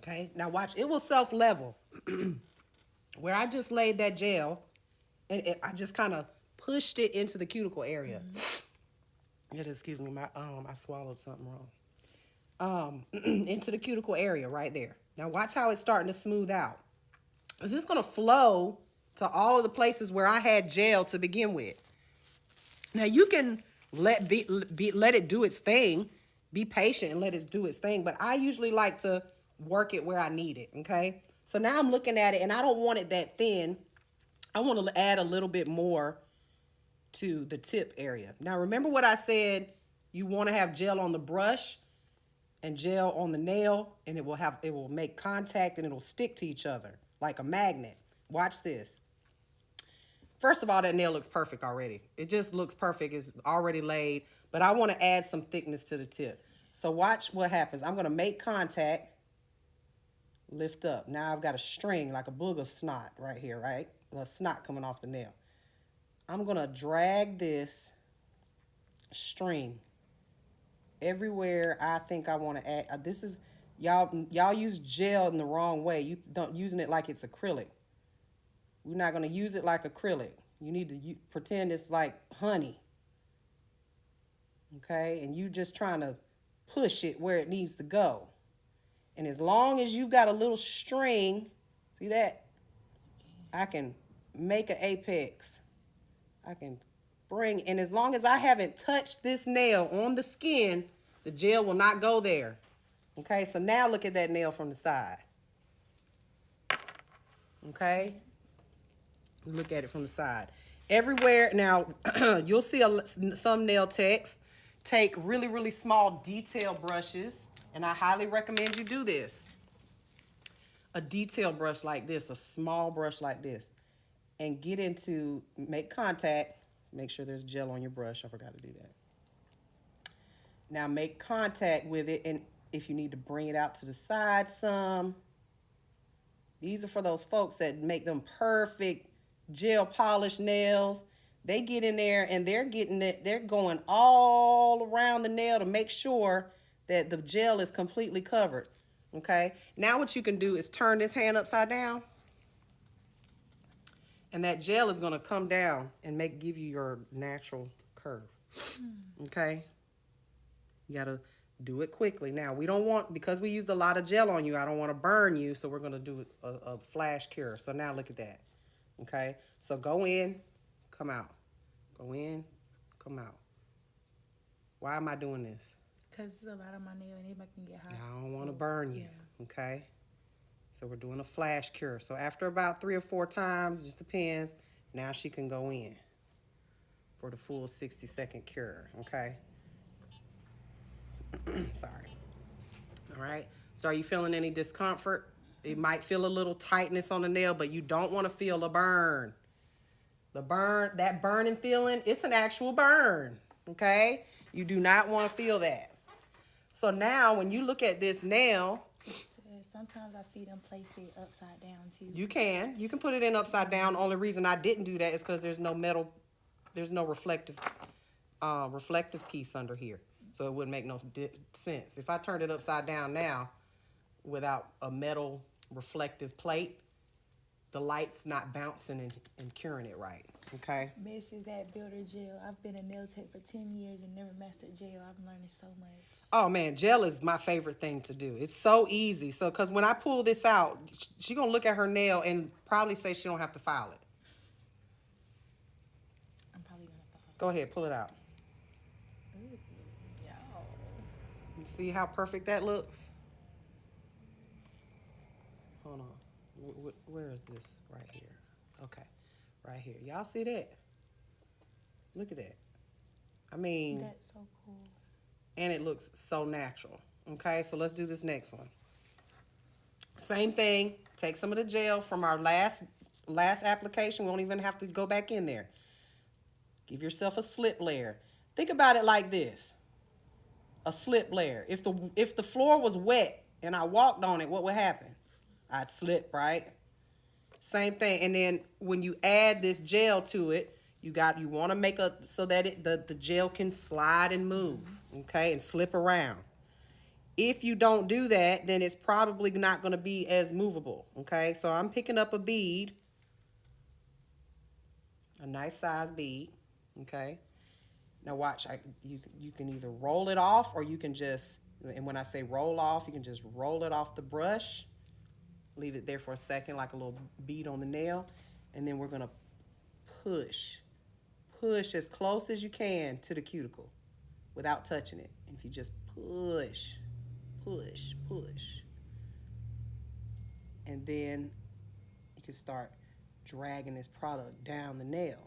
S1: Okay, now watch, it will self-level. Where I just laid that gel, and I just kind of pushed it into the cuticle area. Excuse me, I swallowed something wrong. Into the cuticle area right there. Now watch how it's starting to smooth out. Is this going to flow to all of the places where I had gel to begin with? Now you can let it do its thing. Be patient and let it do its thing. But I usually like to work it where I need it, okay? So now I'm looking at it, and I don't want it that thin. I want to add a little bit more to the tip area. Now remember what I said, you want to have gel on the brush and gel on the nail, and it will make contact and it'll stick to each other like a magnet. Watch this. First of all, that nail looks perfect already. It just looks perfect. It's already laid, but I want to add some thickness to the tip. So watch what happens. I'm going to make contact, lift up. Now I've got a string, like a boog of snot right here, right? A snot coming off the nail. I'm going to drag this string everywhere I think I want to add. This is, y'all use gel in the wrong way. You don't using it like it's acrylic. We're not going to use it like acrylic. You need to pretend it's like honey. Okay? And you just trying to push it where it needs to go. And as long as you've got a little string, see that? I can make an apex. I can bring, and as long as I haven't touched this nail on the skin, the gel will not go there. Okay, so now look at that nail from the side. Okay? Look at it from the side. Everywhere, now, you'll see some nail techs take really, really small detail brushes, and I highly recommend you do this. A detail brush like this, a small brush like this, and make contact. Make sure there's gel on your brush. I forgot to do that. Now make contact with it, and if you need to bring it out to the side some. These are for those folks that make them perfect gel polished nails. They get in there and they're getting it, they're going all around the nail to make sure that the gel is completely covered. Okay, now what you can do is turn this hand upside down, and that gel is going to come down and give you your natural curve. Okay, you got to do it quickly. Now we don't want, because we used a lot of gel on you, I don't want to burn you, so we're going to do a flash cure. So now look at that. Okay, so go in, come out, go in, come out. Why am I doing this?
S2: Because a lot of my nail and it can get hot.
S1: I don't want to burn you. Okay, so we're doing a flash cure. So after about 3 or 4 times, just depends, now she can go in for the full 60-second cure. Okay. Sorry. All right. So are you feeling any discomfort? It might feel a little tightness on the nail, but you don't want to feel a burn. The burn, that burning feeling, it's an actual burn. Okay. You do not want to feel that. So now when you look at this nail,
S2: sometimes I see them place it upside down too.
S1: You can put it in upside down. Only reason I didn't do that is because there's no metal, there's no reflective piece under here. So it wouldn't make no sense. If I turned it upside down now without a metal reflective plate, the light's not bouncing and curing it right. Okay?
S2: This is that builder gel. I've been a nail tech for 10 years and never mastered gel. I'm learning so much.
S1: Oh man, gel is my favorite thing to do. It's so easy. So, because when I pull this out, she's going to look at her nail and probably say she don't have to file it.
S2: I'm probably going to file it.
S1: Go ahead, pull it out.
S2: Ooh, yo.
S1: You see how perfect that looks? Hold on. Where is this? Right here. Okay. Right here. Y'all see that? Look at that. I mean,
S2: that's so cool.
S1: And it looks so natural. Okay, so let's do this next one. Same thing. Take some of the gel from our last application. We don't even have to go back in there. Give yourself a slip layer. Think about it like this. A slip layer. If the floor was wet and I walked on it, what would happen? I'd slip, right? Same thing. And then when you add this gel to it, you want to make so that the gel can slide and move, okay, and slip around. If you don't do that, then it's probably not going to be as movable, okay? So I'm picking up a bead, a nice size bead, okay? Now watch, you can either roll it off or you can just, and when I say roll off, you can just roll it off the brush, leave it there for a second like a little bead on the nail, and then we're going to push as close as you can to the cuticle without touching it. And if you just push, and then you can start dragging this product down the nail.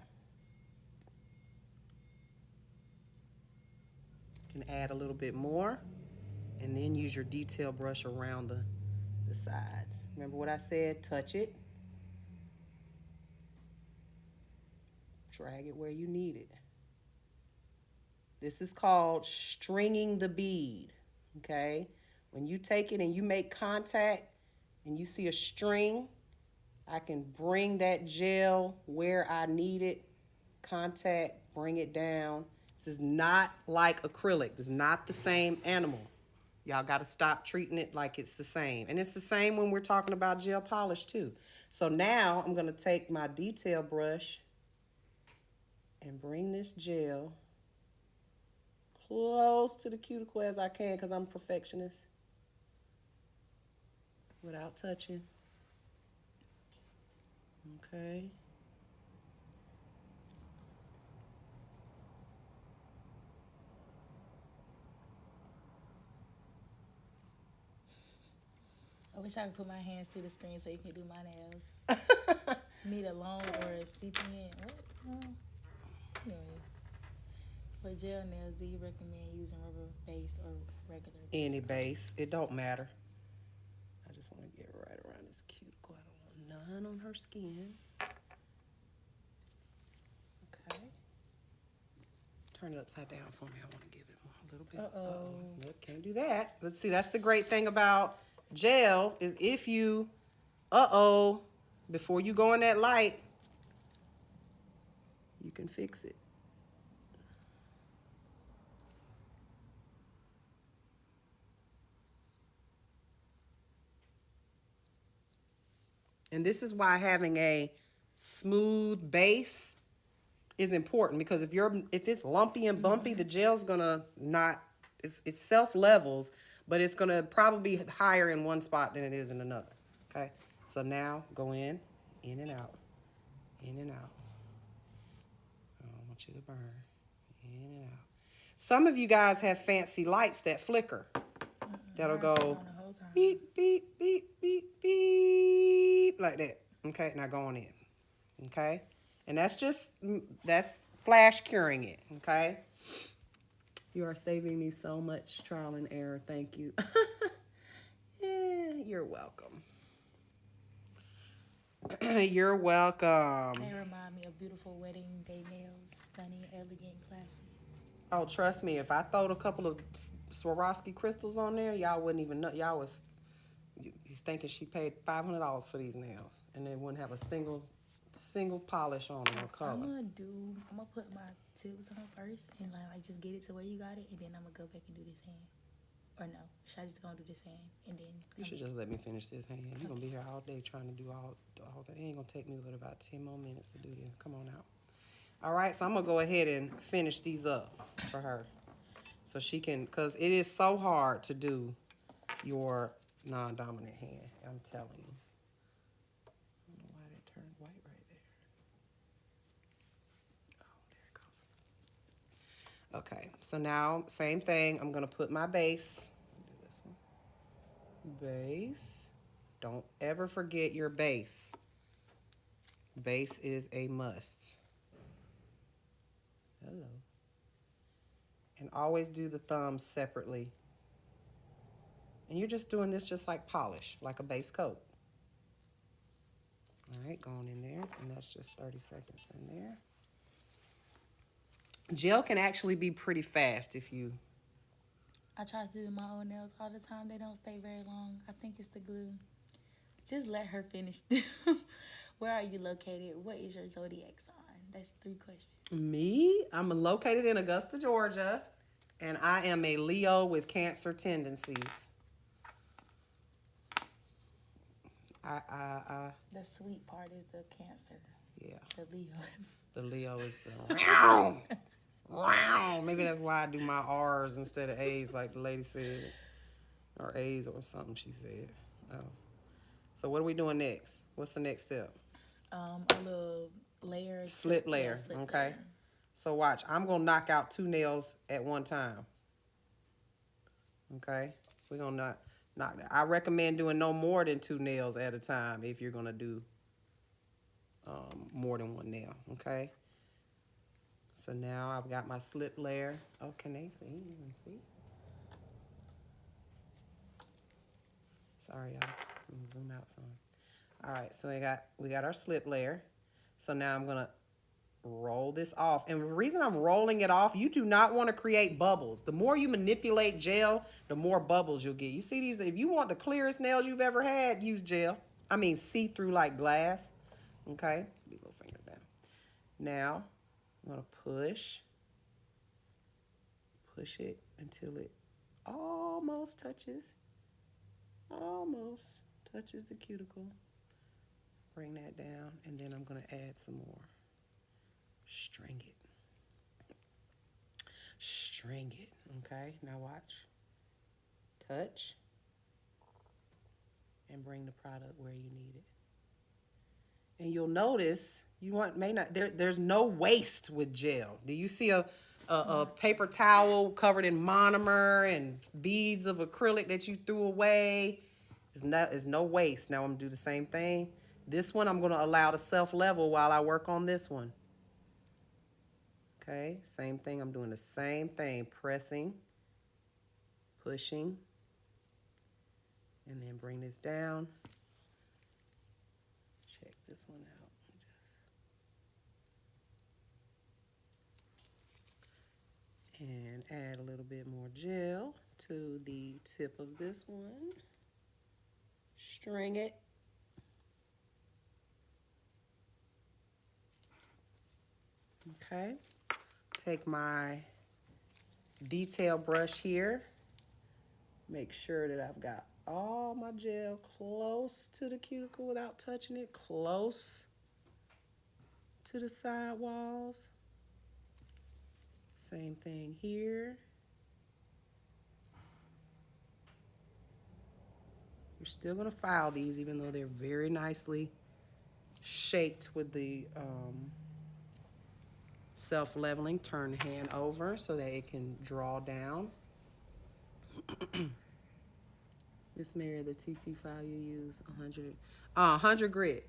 S1: You can add a little bit more and then use your detail brush around the sides. Remember what I said? Touch it. Drag it where you need it. This is called stringing the bead, okay? When you take it and you make contact and you see a string, I can bring that gel where I need it, contact, bring it down. This is not like acrylic. It's not the same animal. Y'all got to stop treating it like it's the same. And it's the same when we're talking about gel polish too. So now I'm going to take my detail brush and bring this gel close to the cuticle as I can because I'm a perfectionist. Without touching. Okay.
S2: I wish I could put my hands through the screen so you can do my nails. Need a long or a CPN. What? Anyway. For gel nails, do you recommend using rubber base or regular base?
S1: Any base. It don't matter. I just want to get right around this cuticle. I don't want none on her skin. Okay. Turn it upside down for me. I want to give it a little bit.
S2: Uh-oh.
S1: Nope, can't do that. Let's see. That's the great thing about gel is if you, before you go in that light, you can fix it. And this is why having a smooth base is important, because if it's lumpy and bumpy, the gel's gonna not, it's self levels, but it's gonna probably be higher in one spot than it is in another. Okay, so now go in and out, in and out. I don't want you to burn. In and out. Some of you guys have fancy lights that flicker. That'll go beep, beep, beep, beep, beep, like that. Okay, now going in. Okay, and that's flash curing it. Okay, you are saving me so much trial and error. Thank you. Yeah, you're welcome. You're welcome.
S2: They remind me of beautiful wedding day nails, stunning, elegant, classy.
S1: Oh, trust me, if I throwed a couple of Swarovski crystals on there, y'all wouldn't even know. Y'all was thinking she paid $500 for these nails, and they wouldn't have a single polish on them or color.
S2: I'm gonna put my tips on first and like just get it to where you got it, and then I'm gonna go back and do this hand. Or no, should I just go and do this hand and then?
S1: You should just let me finish this hand. You're gonna be here all day trying to do all that. It ain't gonna take me but about 10 more minutes to do this. Come on out. All right, so I'm gonna go ahead and finish these up for her, so she can, cause it is so hard to do your non-dominant hand. I'm telling you. I don't know why that turned white right there. Oh, there it goes. Okay, so now same thing. I'm gonna put my base. Do this one. Base. Don't ever forget your base. Base is a must. Hello. And always do the thumbs separately. And you're just doing this just like polish, like a base coat. All right, going in there, and that's just 30 seconds in there. Gel can actually be pretty fast if you...
S2: I try to do my own nails all the time. They don't stay very long. I think it's the glue. Just let her finish them. Where are you located? What is your zodiac sign? That's 3 questions.
S1: Me? I'm located in Augusta, Georgia, and I am a Leo with Cancer tendencies.
S2: The sweet part is the Cancer.
S1: Yeah.
S2: The Leos.
S1: The Leo is the wow. Wow. Maybe that's why I do my R's instead of A's, like the lady said. Or A's or something she said. Oh. So what are we doing next? What's the next step?
S2: A little layer.
S1: Slip layer.
S2: Slip
S1: Okay.
S2: layer.
S1: So watch. I'm going to knock out 2 nails at one time. Okay. We're going to knock that. I recommend doing no more than 2 nails at a time if you're going to do more than 1 nail. Okay. So now I've got my slip layer. Oh, can they see? You can see? Sorry, y'all. Zoom out some. All right, so we got our slip layer. So now I'm gonna roll this off. And the reason I'm rolling it off, you do not want to create bubbles. The more you manipulate gel, the more bubbles you'll get. You see these? If you want the clearest nails you've ever had, use gel. I mean, see through like glass. Okay, be little finger down. Now I'm gonna push it until it almost touches the cuticle. Bring that down, and then I'm going to add some more. String it, okay? Now watch. Touch, and bring the product where you need it. And you'll notice, there's no waste with gel. Do you see a paper towel covered in monomer and beads of acrylic that you threw away? There's no waste. Now I'm going to do the same thing. This one I'm going to allow to self-level while I work on this one. Okay, same thing. I'm doing the same thing. Pressing, pushing, and then bring this down. Check this one out. And add a little bit more gel to the tip of this one. String it. Okay. Take my detail brush here. Make sure that I've got all my gel close to the cuticle without touching it, close to the side walls. Same thing here. You're still gonna file these even though they're very nicely shaped with the self-leveling. Turn the hand over so that it can draw down. Miss Mary, the TT file you use 100 grit.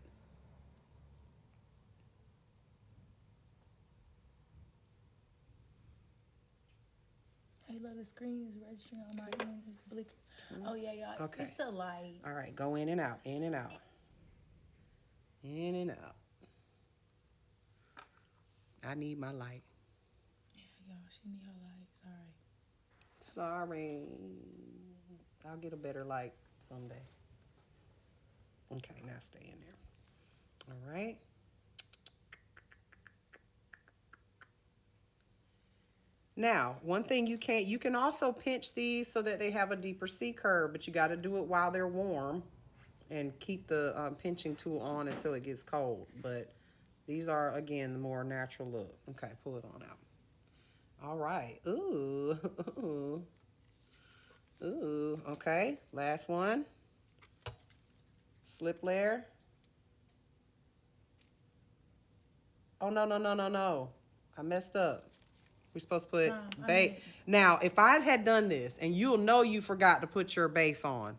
S2: Hey, look, the screen is registering on my end. It's blinking. Oh, yeah, yeah.
S1: Okay.
S2: It's the light.
S1: All right, go in and out, in and out. In and out. I need my light.
S2: Yeah, y'all, she need her light. Sorry.
S1: Sorry. I'll get a better light someday. Okay, now stay in there. All right. Now, one thing you can also pinch these so that they have a deeper C curve, but you got to do it while they're warm and keep the pinching tool on until it gets cold. But these are, again, the more natural look. Okay, pull it on out. All right. Ooh. Ooh. Ooh. Okay, last one. Slip layer. Oh, no, no, no, no, no. I messed up. We're supposed to put base. Now, if I had done this, and you'll know you forgot to put your base on,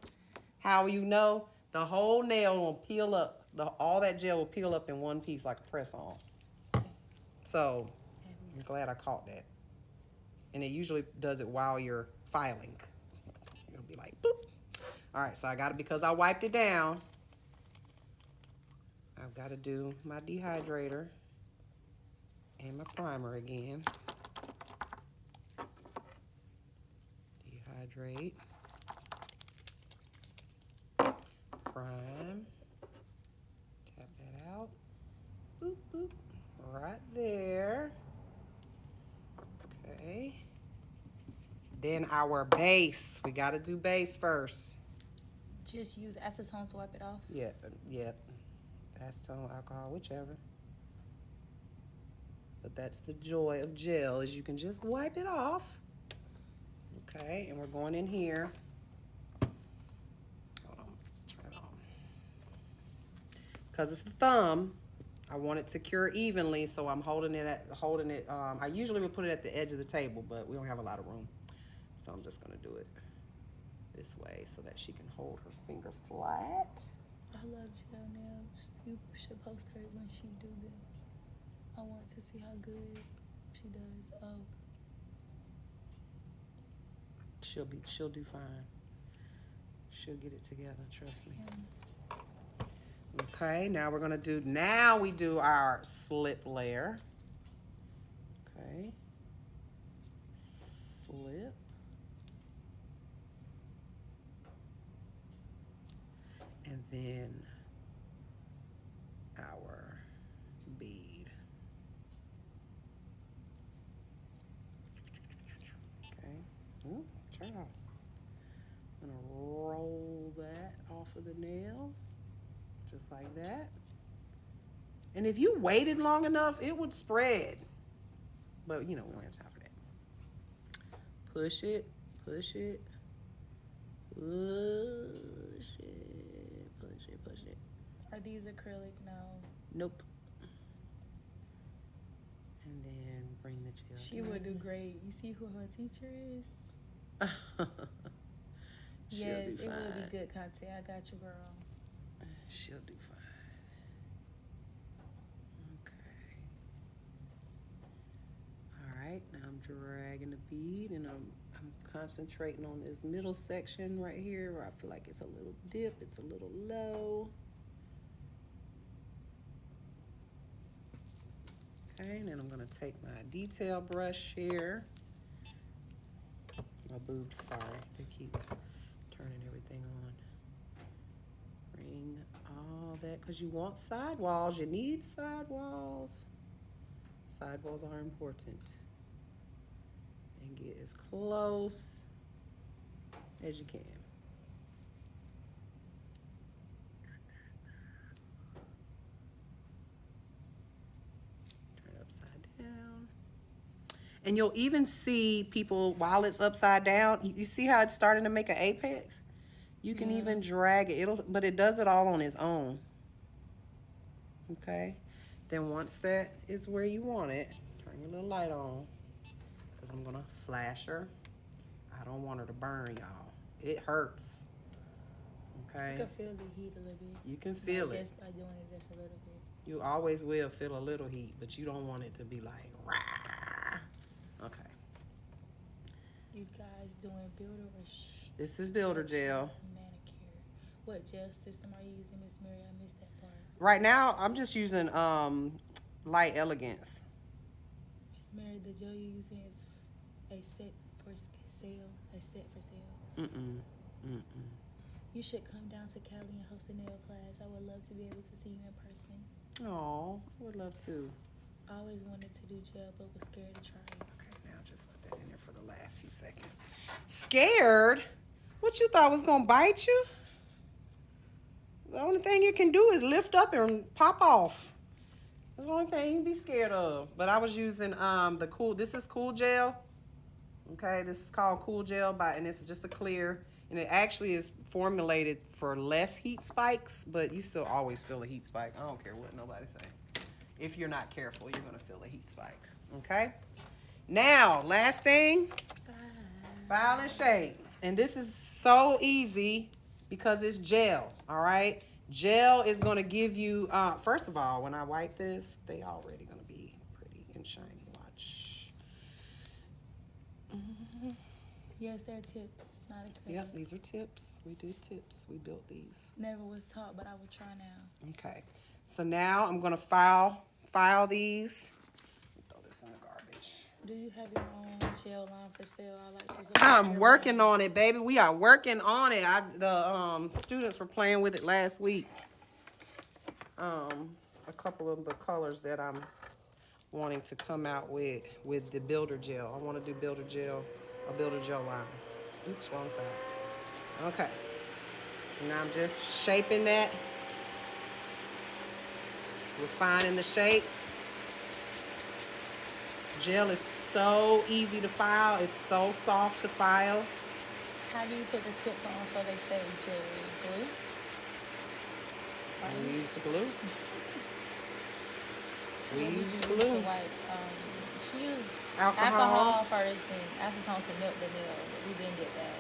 S1: how you know? The whole nail will peel up. All that gel will peel up in one piece like a press-on. So, I'm glad I caught that. And it usually does it while you're filing. It'll be like, boop. All right, so I got it because I wiped it down. I've got to do my dehydrator and my primer again. Dehydrate. Prime. Tap that out. Boop, boop. Right there. Okay. Then our base. We got to do base first.
S2: Just use acetone to wipe it off?
S1: Yep. Acetone, alcohol, whichever. But that's the joy of gel, is you can just wipe it off. Okay, and we're going in here. Hold on, turn it on. Because it's the thumb, I want it to cure evenly, so I'm holding it. I usually would put it at the edge of the table, but we don't have a lot of room. So I'm just gonna do it this way so that she can hold her finger flat.
S2: I love gel nails. You should post hers when she do them. I want to see how good she does. Oh.
S1: She'll do fine. She'll get it together, trust me. Okay, now we do our slip layer. Okay. Slip. And then our bead. Okay. Ooh, turn off. I'm gonna roll that off of the nail, just like that. And if you waited long enough, it would spread. But we don't have time for that. Push it, push it, push it, push it, push it.
S2: Are these acrylic? No.
S1: Nope. And then bring the gel.
S2: She would do great. You see who her teacher is? Yes, it will be good content. I got you, girl.
S1: She'll do fine. Okay. All right, now I'm dragging the bead and I'm concentrating on this middle section right here where I feel like it's a little dip, it's a little low. Okay, and then I'm gonna take my detail brush here. My boobs, sorry, they keep turning everything on. Bring all that, because you want sidewalls. You need sidewalls. Sidewalls are important. And get as close as you can. Turn it upside down. And you'll even see people while it's upside down. You see how it's starting to make an apex? You can even drag it. But it does it all on its own. Okay? Then once that is where you want it, turn your little light on. Because I'm going to flash her. I don't want her to burn, y'all. It hurts. Okay?
S2: You can feel the heat a little bit.
S1: You can feel it.
S2: Just by doing it just a little bit.
S1: You always will feel a little heat, but you don't want it to be like, rah. Okay.
S2: You guys doing builder or
S1: This is builder gel.
S2: manicure? What gel system are you using, Miss Mary? I missed that part.
S1: Right now, I'm just using Light Elegance.
S2: Miss Mary, the gel you're using is a set for sale. A set for sale. You should come down to Cali and host a nail class. I would love to be able to see you in person.
S1: Oh, I would love to.
S2: I always wanted to do gel, but was scared to try it.
S1: Okay, now just put that in there for the last few seconds. Scared? What you thought was gonna bite you? The only thing it can do is lift up and pop off. That's the only thing you can be scared of. But I was using this is Cool Gel. Okay, this is called Cool Gel and it's just a clear. And it actually is formulated for less heat spikes, but you still always feel a heat spike. I don't care what nobody say. If you're not careful, you're gonna feel a heat spike. Okay? Now, last thing, file and shape. And this is so easy because it's gel, all right? Gel is gonna give you, first of all, when I wipe this, they already gonna be pretty and shiny. Watch.
S2: Yes, they're tips, not acrylic.
S1: Yep, these are tips. We do tips. We built these.
S2: Never was taught, but I will try now.
S1: Okay. So now I'm gonna file these. Throw this in the garbage.
S2: Do you have your own gel line for sale? I like to support
S1: I'm
S2: your
S1: working
S2: brand.
S1: on it, baby. We are working on it. The students were playing with it last week. A couple of the colors that I'm wanting to come out with the builder gel. I want to do builder gel line. Oops, wrong side. Okay. So now I'm just shaping that. Refining the shape. Gel is so easy to file. It's so soft to file.
S2: How do you put the tips on so they say gel glue?
S1: We use the glue. We
S2: What
S1: use
S2: did
S1: the
S2: you
S1: glue.
S2: use to she used
S1: Alcohol.
S2: alcohol first and acetone to melt the nail, but we didn't get that.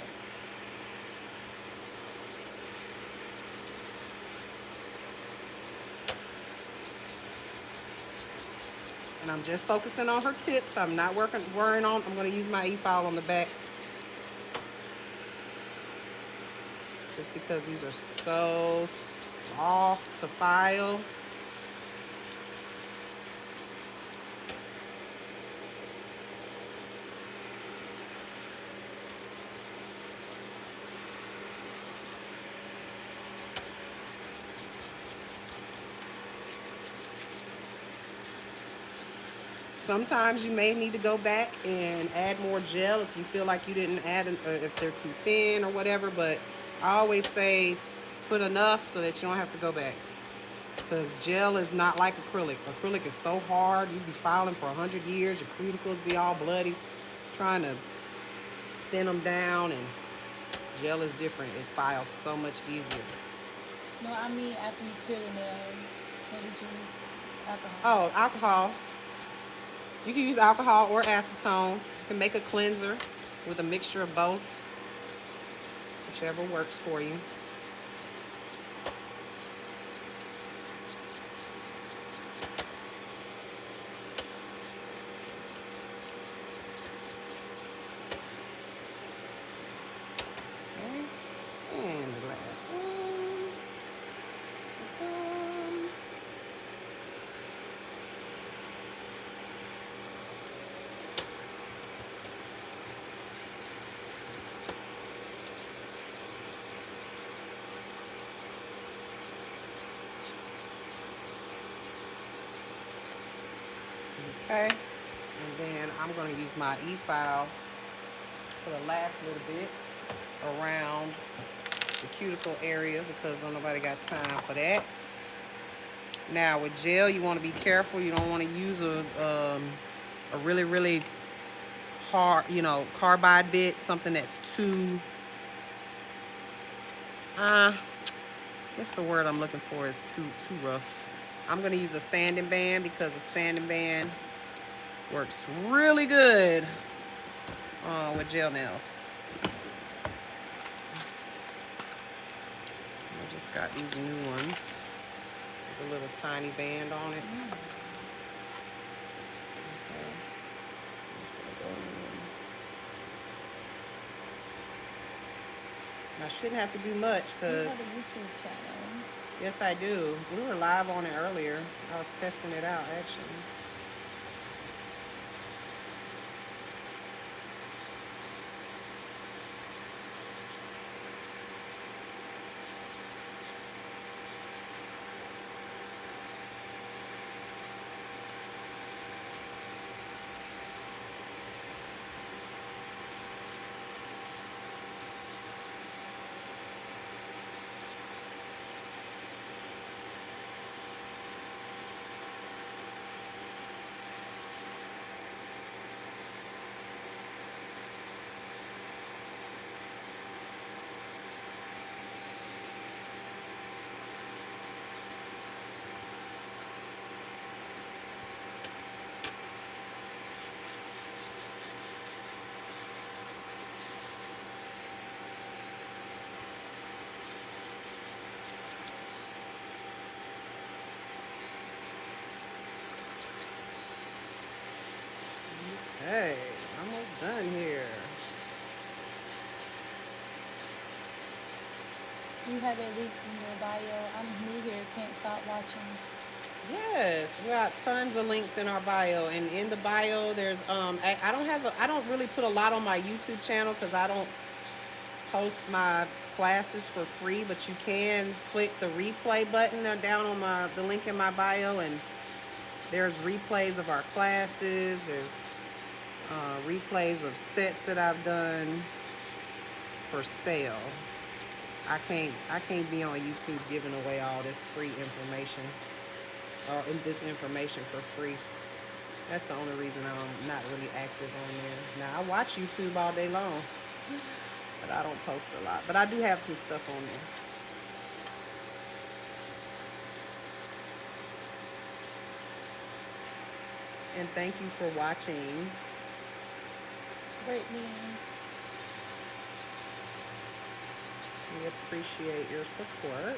S1: And I'm just focusing on her tips. I'm not worrying on, I'm going to use my e-file on the back. Just because these are so soft to file. Sometimes you may need to go back and add more gel if you feel like you didn't add, if they're too thin or whatever. But I always say put enough so that you don't have to go back. Because gel is not like acrylic. Acrylic is so hard. You'd be filing for 100 years. Your cuticles be all bloody. Trying to thin them down. And gel is different. It files so much easier.
S2: No, I mean after you peel the nail, what did you use? Alcohol.
S1: Oh, alcohol. You can use alcohol or acetone. You can make a cleanser with a mixture of both, whichever works for you. Okay. And the last one. Okay, and then I'm going to use my e-file for the last little bit. around the cuticle area because nobody got time for that. Now with gel, you want to be careful. You don't want to use a really, really hard, carbide bit, something that's too, I guess the word I'm looking for is too rough. I'm going to use a sanding band because a sanding band works really good with gel nails. I just got these new ones with a little tiny band on it. Okay. Just gonna go in. I shouldn't have to do much
S2: You
S1: because,
S2: have a YouTube channel.
S1: yes, I do. We were live on it earlier. I was testing it out, actually. Okay, almost done here.
S2: You have it linked in your bio. I'm new here, can't stop watching.
S1: Yes, we got tons of links in our bio, and in the bio, there's I don't really put a lot on my YouTube channel because I don't post my classes for free, but you can click the replay button down on the link in my bio, and there's replays of our classes. There's replays of sets that I've done for sale. I can't be on YouTube giving away all this free information or this information for free. That's the only reason I'm not really active on there. Now I watch YouTube all day long, but I don't post a lot. But I do have some stuff on there. And thank you for watching.
S2: Brittany.
S1: We appreciate your support.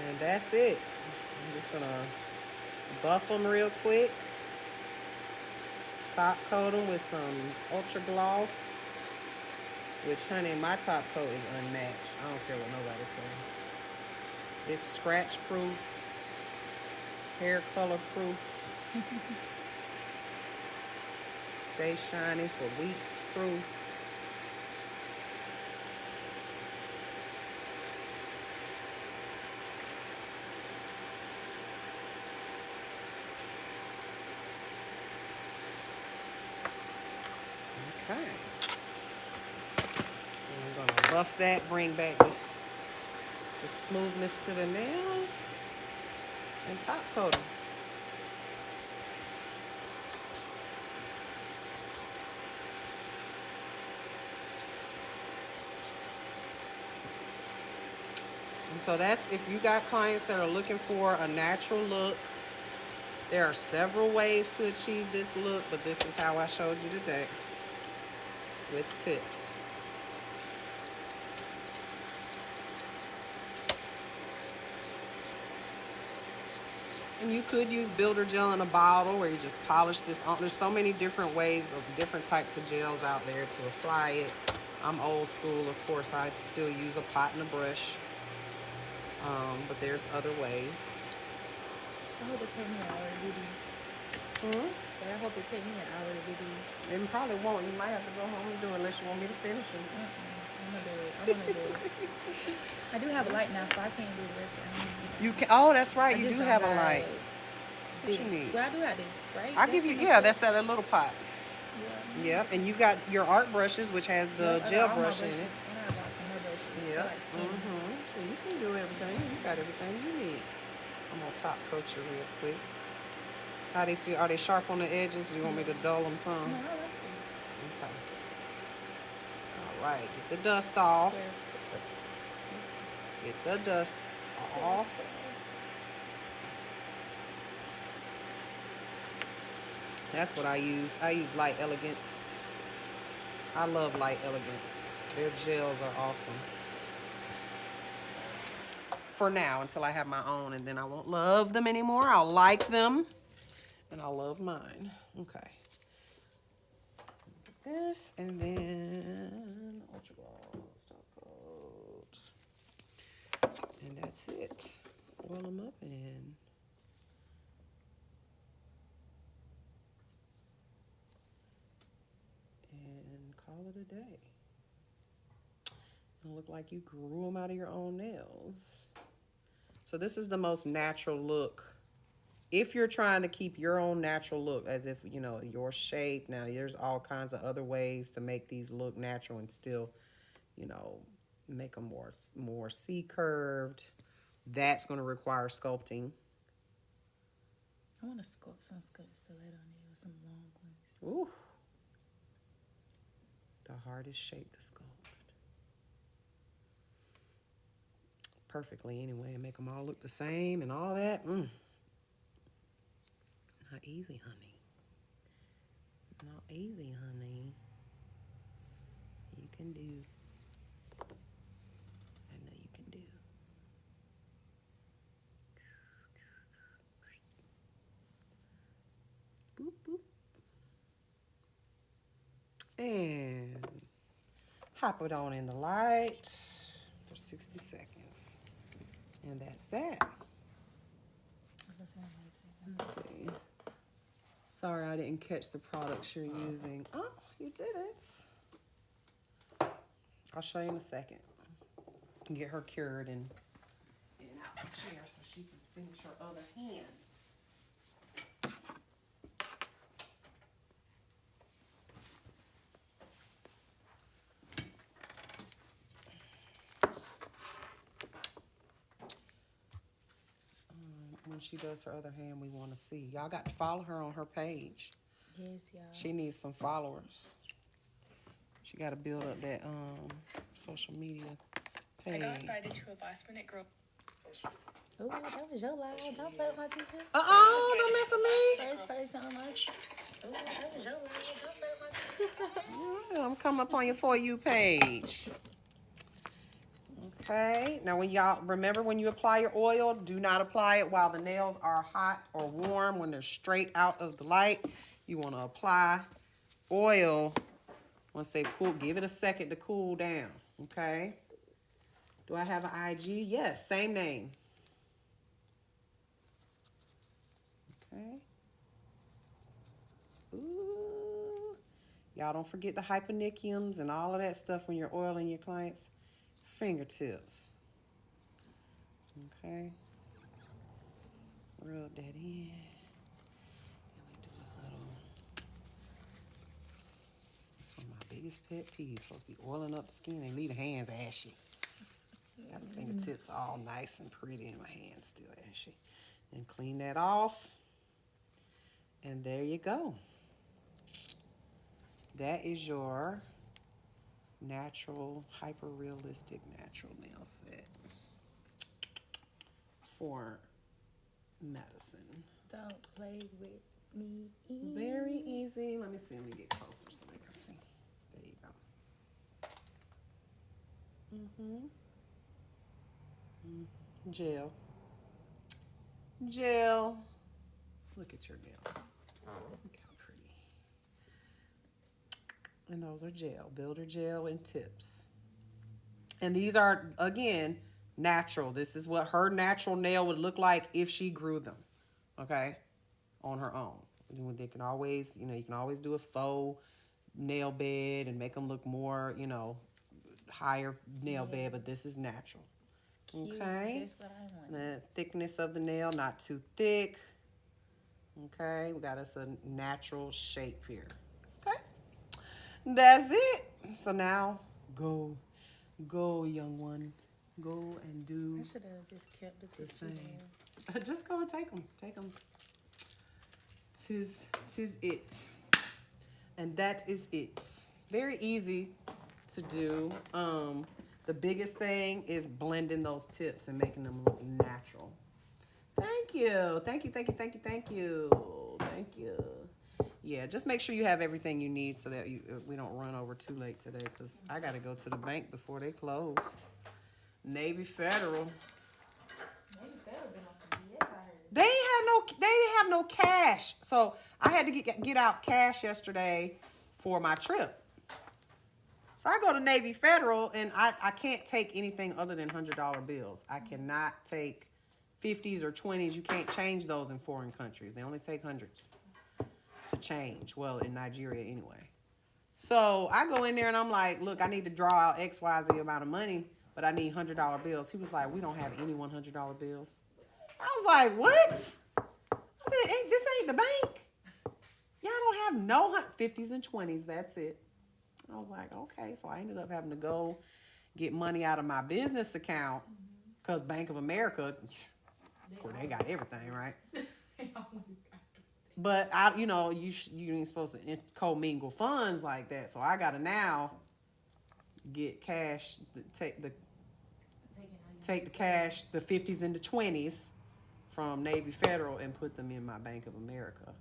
S1: And that's it. I'm just gonna buff them real quick. Top coat them with some Ultra Gloss. Which, honey, my top coat is unmatched. I don't care what nobody says. It's scratch proof, hair color proof, stay shiny for weeks proof. Okay. I'm gonna buff that, bring back the smoothness to the nail, and top coat them. And so that's if you got clients that are looking for a natural look. There are several ways to achieve this look, but this is how I showed you today with tips. And you could use builder gel in a bottle where you just polish this on. There's so many different ways of different types of gels out there to apply it. I'm old school, of course. I still use a pot and a brush. But there's other ways.
S2: I hope it take me an hour to do these. But I hope it take me an hour to do these.
S1: It probably won't. You might have to go home and do it unless you want me to finish them.
S2: I'm I'm gonna do it. I wanna do it. I do have a light now, so I can't do the rest of it.
S1: You can. Oh, that's right.
S2: I
S1: You
S2: just
S1: do
S2: don't
S1: have a
S2: got
S1: light. What
S2: this.
S1: you need?
S2: Well, I do have this, right?
S1: I'll
S2: That's
S1: give you.
S2: in the
S1: Yeah,
S2: cup.
S1: that's at a little pot.
S2: Yeah.
S1: Yep, and you got your art brushes, which has the
S2: Yep, I got
S1: gel
S2: all my
S1: brush in
S2: brushes,
S1: it.
S2: and I got some more brushes. They're
S1: Yep.
S2: like skinny.
S1: So you can do everything. You got everything you need. I'm gonna top coat you real quick. How they feel? Are they sharp on the edges? You want me to dull them some?
S2: No, I like this.
S1: Okay. All right. Get the dust off.
S2: Square.
S1: Get the dust off. That's what I used. I use Light Elegance. I love Light Elegance. Their gels are awesome. For now, until I have my own, and then I won't love them anymore. I'll like them, and I'll love mine. Okay. This, and then Ultra Ball, Stop Coat. And that's it. Oil them up and call it a day. It'll look like you grew them out of your own nails. So this is the most natural look. If you're trying to keep your own natural look, as if, you know, your shape. Now, there's all kinds of other ways to make these look natural and still, you know, make them more C-curved. That's going to require sculpting.
S2: I want to sculpt some stiletto nails, some long ones.
S1: Ooh. The hardest shape to sculpt. Perfectly anyway, and make them all look the same and all that. Not easy, honey. Not easy, honey. You can do. I know you can do. Boop, boop. And hop it on in the light for 60 seconds. And that's that. Let's see. Sorry, I didn't catch the products you're using. Oh, you didn't. I'll show you in a second. Get her cured and out the chair so she can finish her other hands. When she does her other hand, we want to see. Y'all got to follow her on her page.
S2: Yes, y'all.
S1: She needs some followers. She got to build up that social media page.
S3: I got invited to a last-minute girl.
S2: Oh, that was your live. Don't play with my teacher.
S1: Don't mess with me.
S2: First person on my. Oh, that was your live. Don't play with my teacher.
S1: I'm coming up on your For You page. Okay, now when y'all, remember when you apply your oil, do not apply it while the nails are hot or warm. When they're straight out of the light, you want to apply oil once they cool. Give it a second to cool down, okay? Do I have an IG? Yes, same name. Okay. Ooh. Y'all don't forget the hyponychiums and all of that stuff when you're oiling your clients' fingertips. Okay. Rub that in. And we do a little. That's one of my biggest pet peeves. Supposed to be oiling up the skin and leave the hands ashy. Got the fingertips all nice and pretty and my hands still ashy. And clean that off. And there you go. That is your natural, hyper-realistic natural nail set for medicine.
S2: Don't play with me.
S1: Very easy. Let me see. Let me get closer so we can see. There you go. Gel. Gel. Look at your nails. Look how pretty. And those are gel. Builder gel and tips. And these are, again, natural. This is what her natural nail would look like if she grew them. Okay? On her own. They can always, you can always do a faux nail bed and make them look more, higher nail bed, but this is natural.
S2: Cute.
S1: Okay.
S2: Just what I want.
S1: The thickness of the nail, not too thick. Okay, we got us a natural shape here. Okay, that's it. So now, go, young one. Go and do
S2: I should have just kept the
S1: the
S2: tissue
S1: same.
S2: there.
S1: Just go and take them. Take them. Tis it. And that is it. Very easy to do. The biggest thing is blending those tips and making them look natural. Thank you. Thank you. Thank you. Thank you. Thank you. Thank you. Yeah, just make sure you have everything you need so that we don't run over too late today, because I got to go to the bank before they close. Navy Federal. They didn't have no cash. So I had to get out cash yesterday for my trip. So I go to Navy Federal, and I can't take anything other than $100 bills. I cannot take 50s or 20s. You can't change those in foreign countries. They only take hundreds to change. Well, in Nigeria anyway. So I go in there and I'm like, look, I need to draw out XYZ amount of money, but I need $100 bills. He was like, we don't have any $100 bills. I was like, what? I said, this ain't the bank. Y'all don't have no 50s and 20s. That's it. I was like, okay. So I ended up having to go get money out of my business account, because Bank of America, of course, they got everything, right? But you ain't supposed to commingle funds like that. So I gotta now get cash, take the cash, the 50s and the 20s from Navy Federal, and put them in my Bank of America.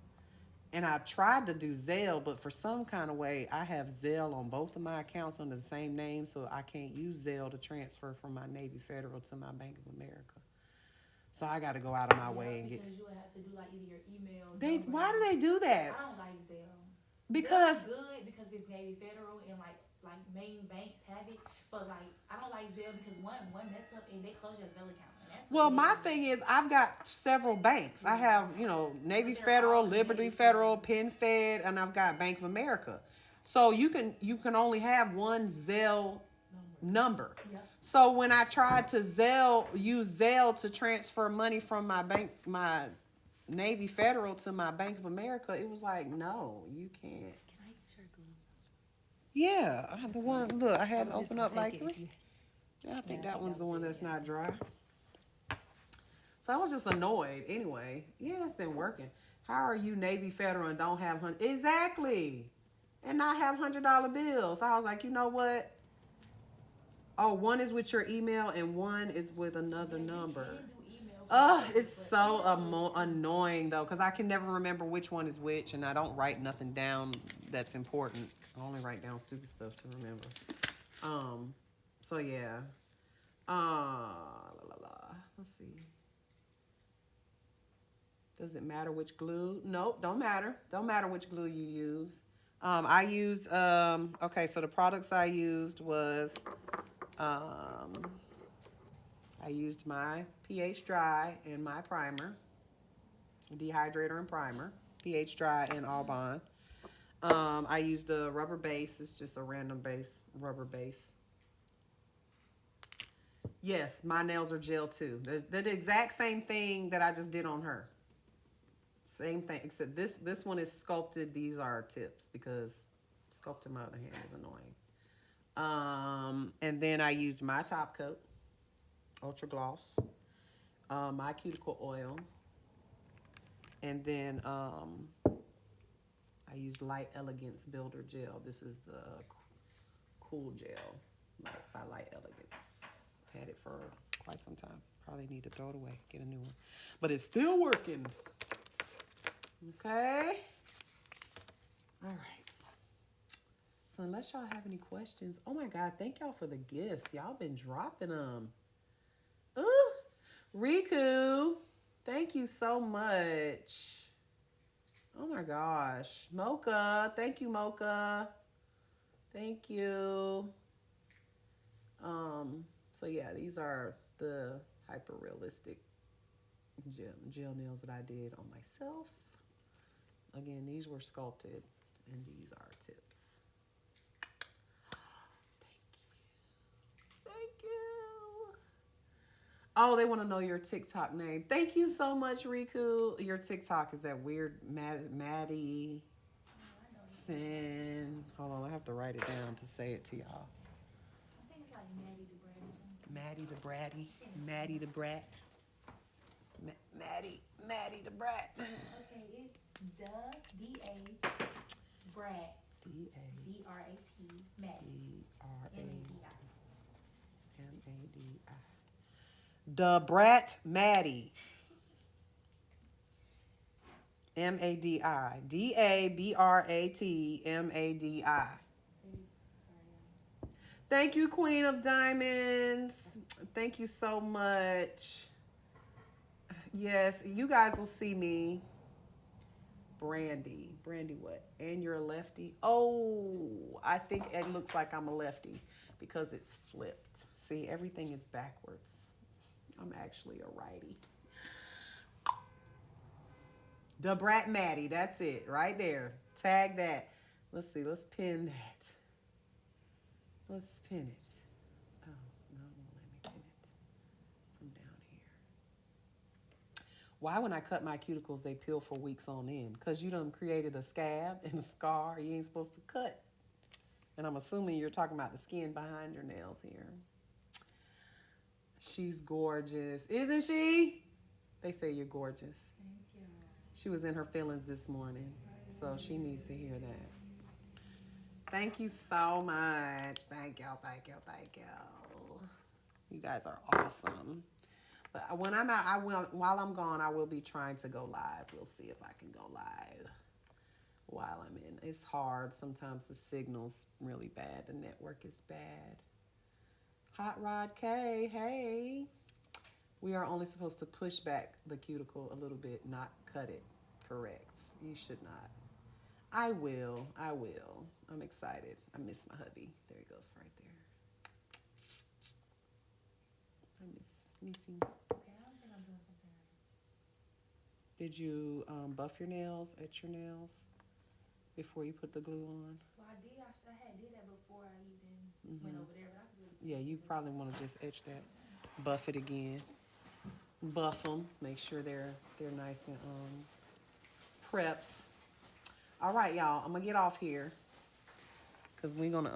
S1: And I tried to do Zelle, but for some kind of way, I have Zelle on both of my accounts under the same name, so I can't use Zelle to transfer from my Navy Federal to my Bank of America. So I got to go out of my way and get.
S4: Because you would have to do like either your email.
S1: Why do they do that?
S4: I don't like Zelle.
S1: Because
S4: Zelle is good because it's Navy Federal and like main banks have it, but like I don't like Zelle because one mess up and they close your Zelle account.
S1: Well, my thing is, I've got several banks. I have, Navy Federal, Liberty Federal, Penn Fed, and I've got Bank of America. So you can only have one Zelle number.
S4: Yep.
S1: So when I tried to use Zelle to transfer money from my Navy Federal to my Bank of America, it was like, no, you can't.
S2: Can I use your glue?
S1: Yeah, I had the one. Look, I had it
S2: I was just
S1: open
S2: gonna
S1: up like
S2: take it if
S1: three.
S2: you-
S1: Yeah, I think
S2: Yeah, I
S1: that
S2: think
S1: one's
S2: that
S1: the
S2: was
S1: one
S2: it,
S1: that's
S2: yeah.
S1: not dry. So I was just annoyed. Anyway, yeah, it's been working. How are you Navy Federal and don't have exactly, and not have $100 bills? I was like, you know what? Oh, one is with your email and one is with another number. It's so annoying though, because I can never remember which one is which, and I don't write nothing down that's important. I only write down stupid stuff to remember. So yeah. Let's see. Does it matter which glue? Nope, don't matter. Don't matter which glue you use. I used, okay, so the products I used was, I used my pH dry and my primer, dehydrator and primer, pH dry and Albon. I used a rubber base. It's just a random rubber base. Yes, my nails are gel too. They're the exact same thing that I just did on her. Same thing, except this one is sculpted. These are tips, because sculpting my other hand is annoying. And then I used my top coat, Ultra Gloss, my cuticle oil, and then I used Light Elegance Builder Gel. This is the Cool Gel by Light Elegance. I've had it for quite some time. Probably need to throw it away, get a new one, but it's still working. Okay. All right. So unless y'all have any questions, oh my God, thank y'all for the gifts. Y'all been dropping them. Ooh, Riku, thank you so much. Oh my gosh. Mocha, thank you, Mocha. Thank you. So yeah, these are the hyper realistic gel nails that I did on myself. Again, these were sculpted, and these are tips. Thank you. Thank you. Oh, they want to know your TikTok name. Thank you so much, Riku. Your TikTok is that weird Maddie Sin. Hold on, I have to write it down to say it to y'all.
S4: I think it's like Maddie the Brad or something.
S1: Maddie the Bratty. Maddie the Brat. Maddie the Brat.
S4: Okay, it's the D-A Brat.
S1: D-A.
S4: B-R-A-T Maddie.
S1: B-R-A.
S4: M-A-D-I.
S1: M-A-D-I. The Brat Maddie. M-A-D-I. D-A-B-R-A-T M-A-D-I. Thank you, Queen of Diamonds. Thank you so much. Yes, you guys will see me. Brandy what? And you're a lefty? Oh, I think it looks like I'm a lefty because it's flipped. See, everything is backwards. I'm actually a righty. The Brat Maddie, that's it, right there. Tag that. Let's see, let's pin that. Let's pin it. Oh, no, it won't let me pin it from down here. Why when I cut my cuticles, they peel for weeks on end? Because you done created a scab and a scar you ain't supposed to cut. And I'm assuming you're talking about the skin behind your nails here. She's gorgeous. Isn't she? They say you're gorgeous.
S4: Thank you.
S1: She was in her feelings this morning, so she needs to hear that. Thank you so much. Thank you. You guys are awesome. But when I'm out, while I'm gone, I will be trying to go live. We'll see if I can go live while I'm in. It's hard. Sometimes the signal's really bad. The network is bad. Hot Rod K, hey. We are only supposed to push back the cuticle a little bit, not cut it. Correct. You should not. I will. I'm excited. I miss my hubby. There he goes right there. I miss him.
S4: Okay, I don't think I'm doing something right.
S1: Did you buff your nails, etch your nails before you put the glue on?
S4: Well, I did that before I even went over there, but I could really.
S1: Yeah, you probably want to just etch that. Buff it again. Buff them. Make sure they're nice and prepped. All right, y'all. I'm gonna get off here because we're gonna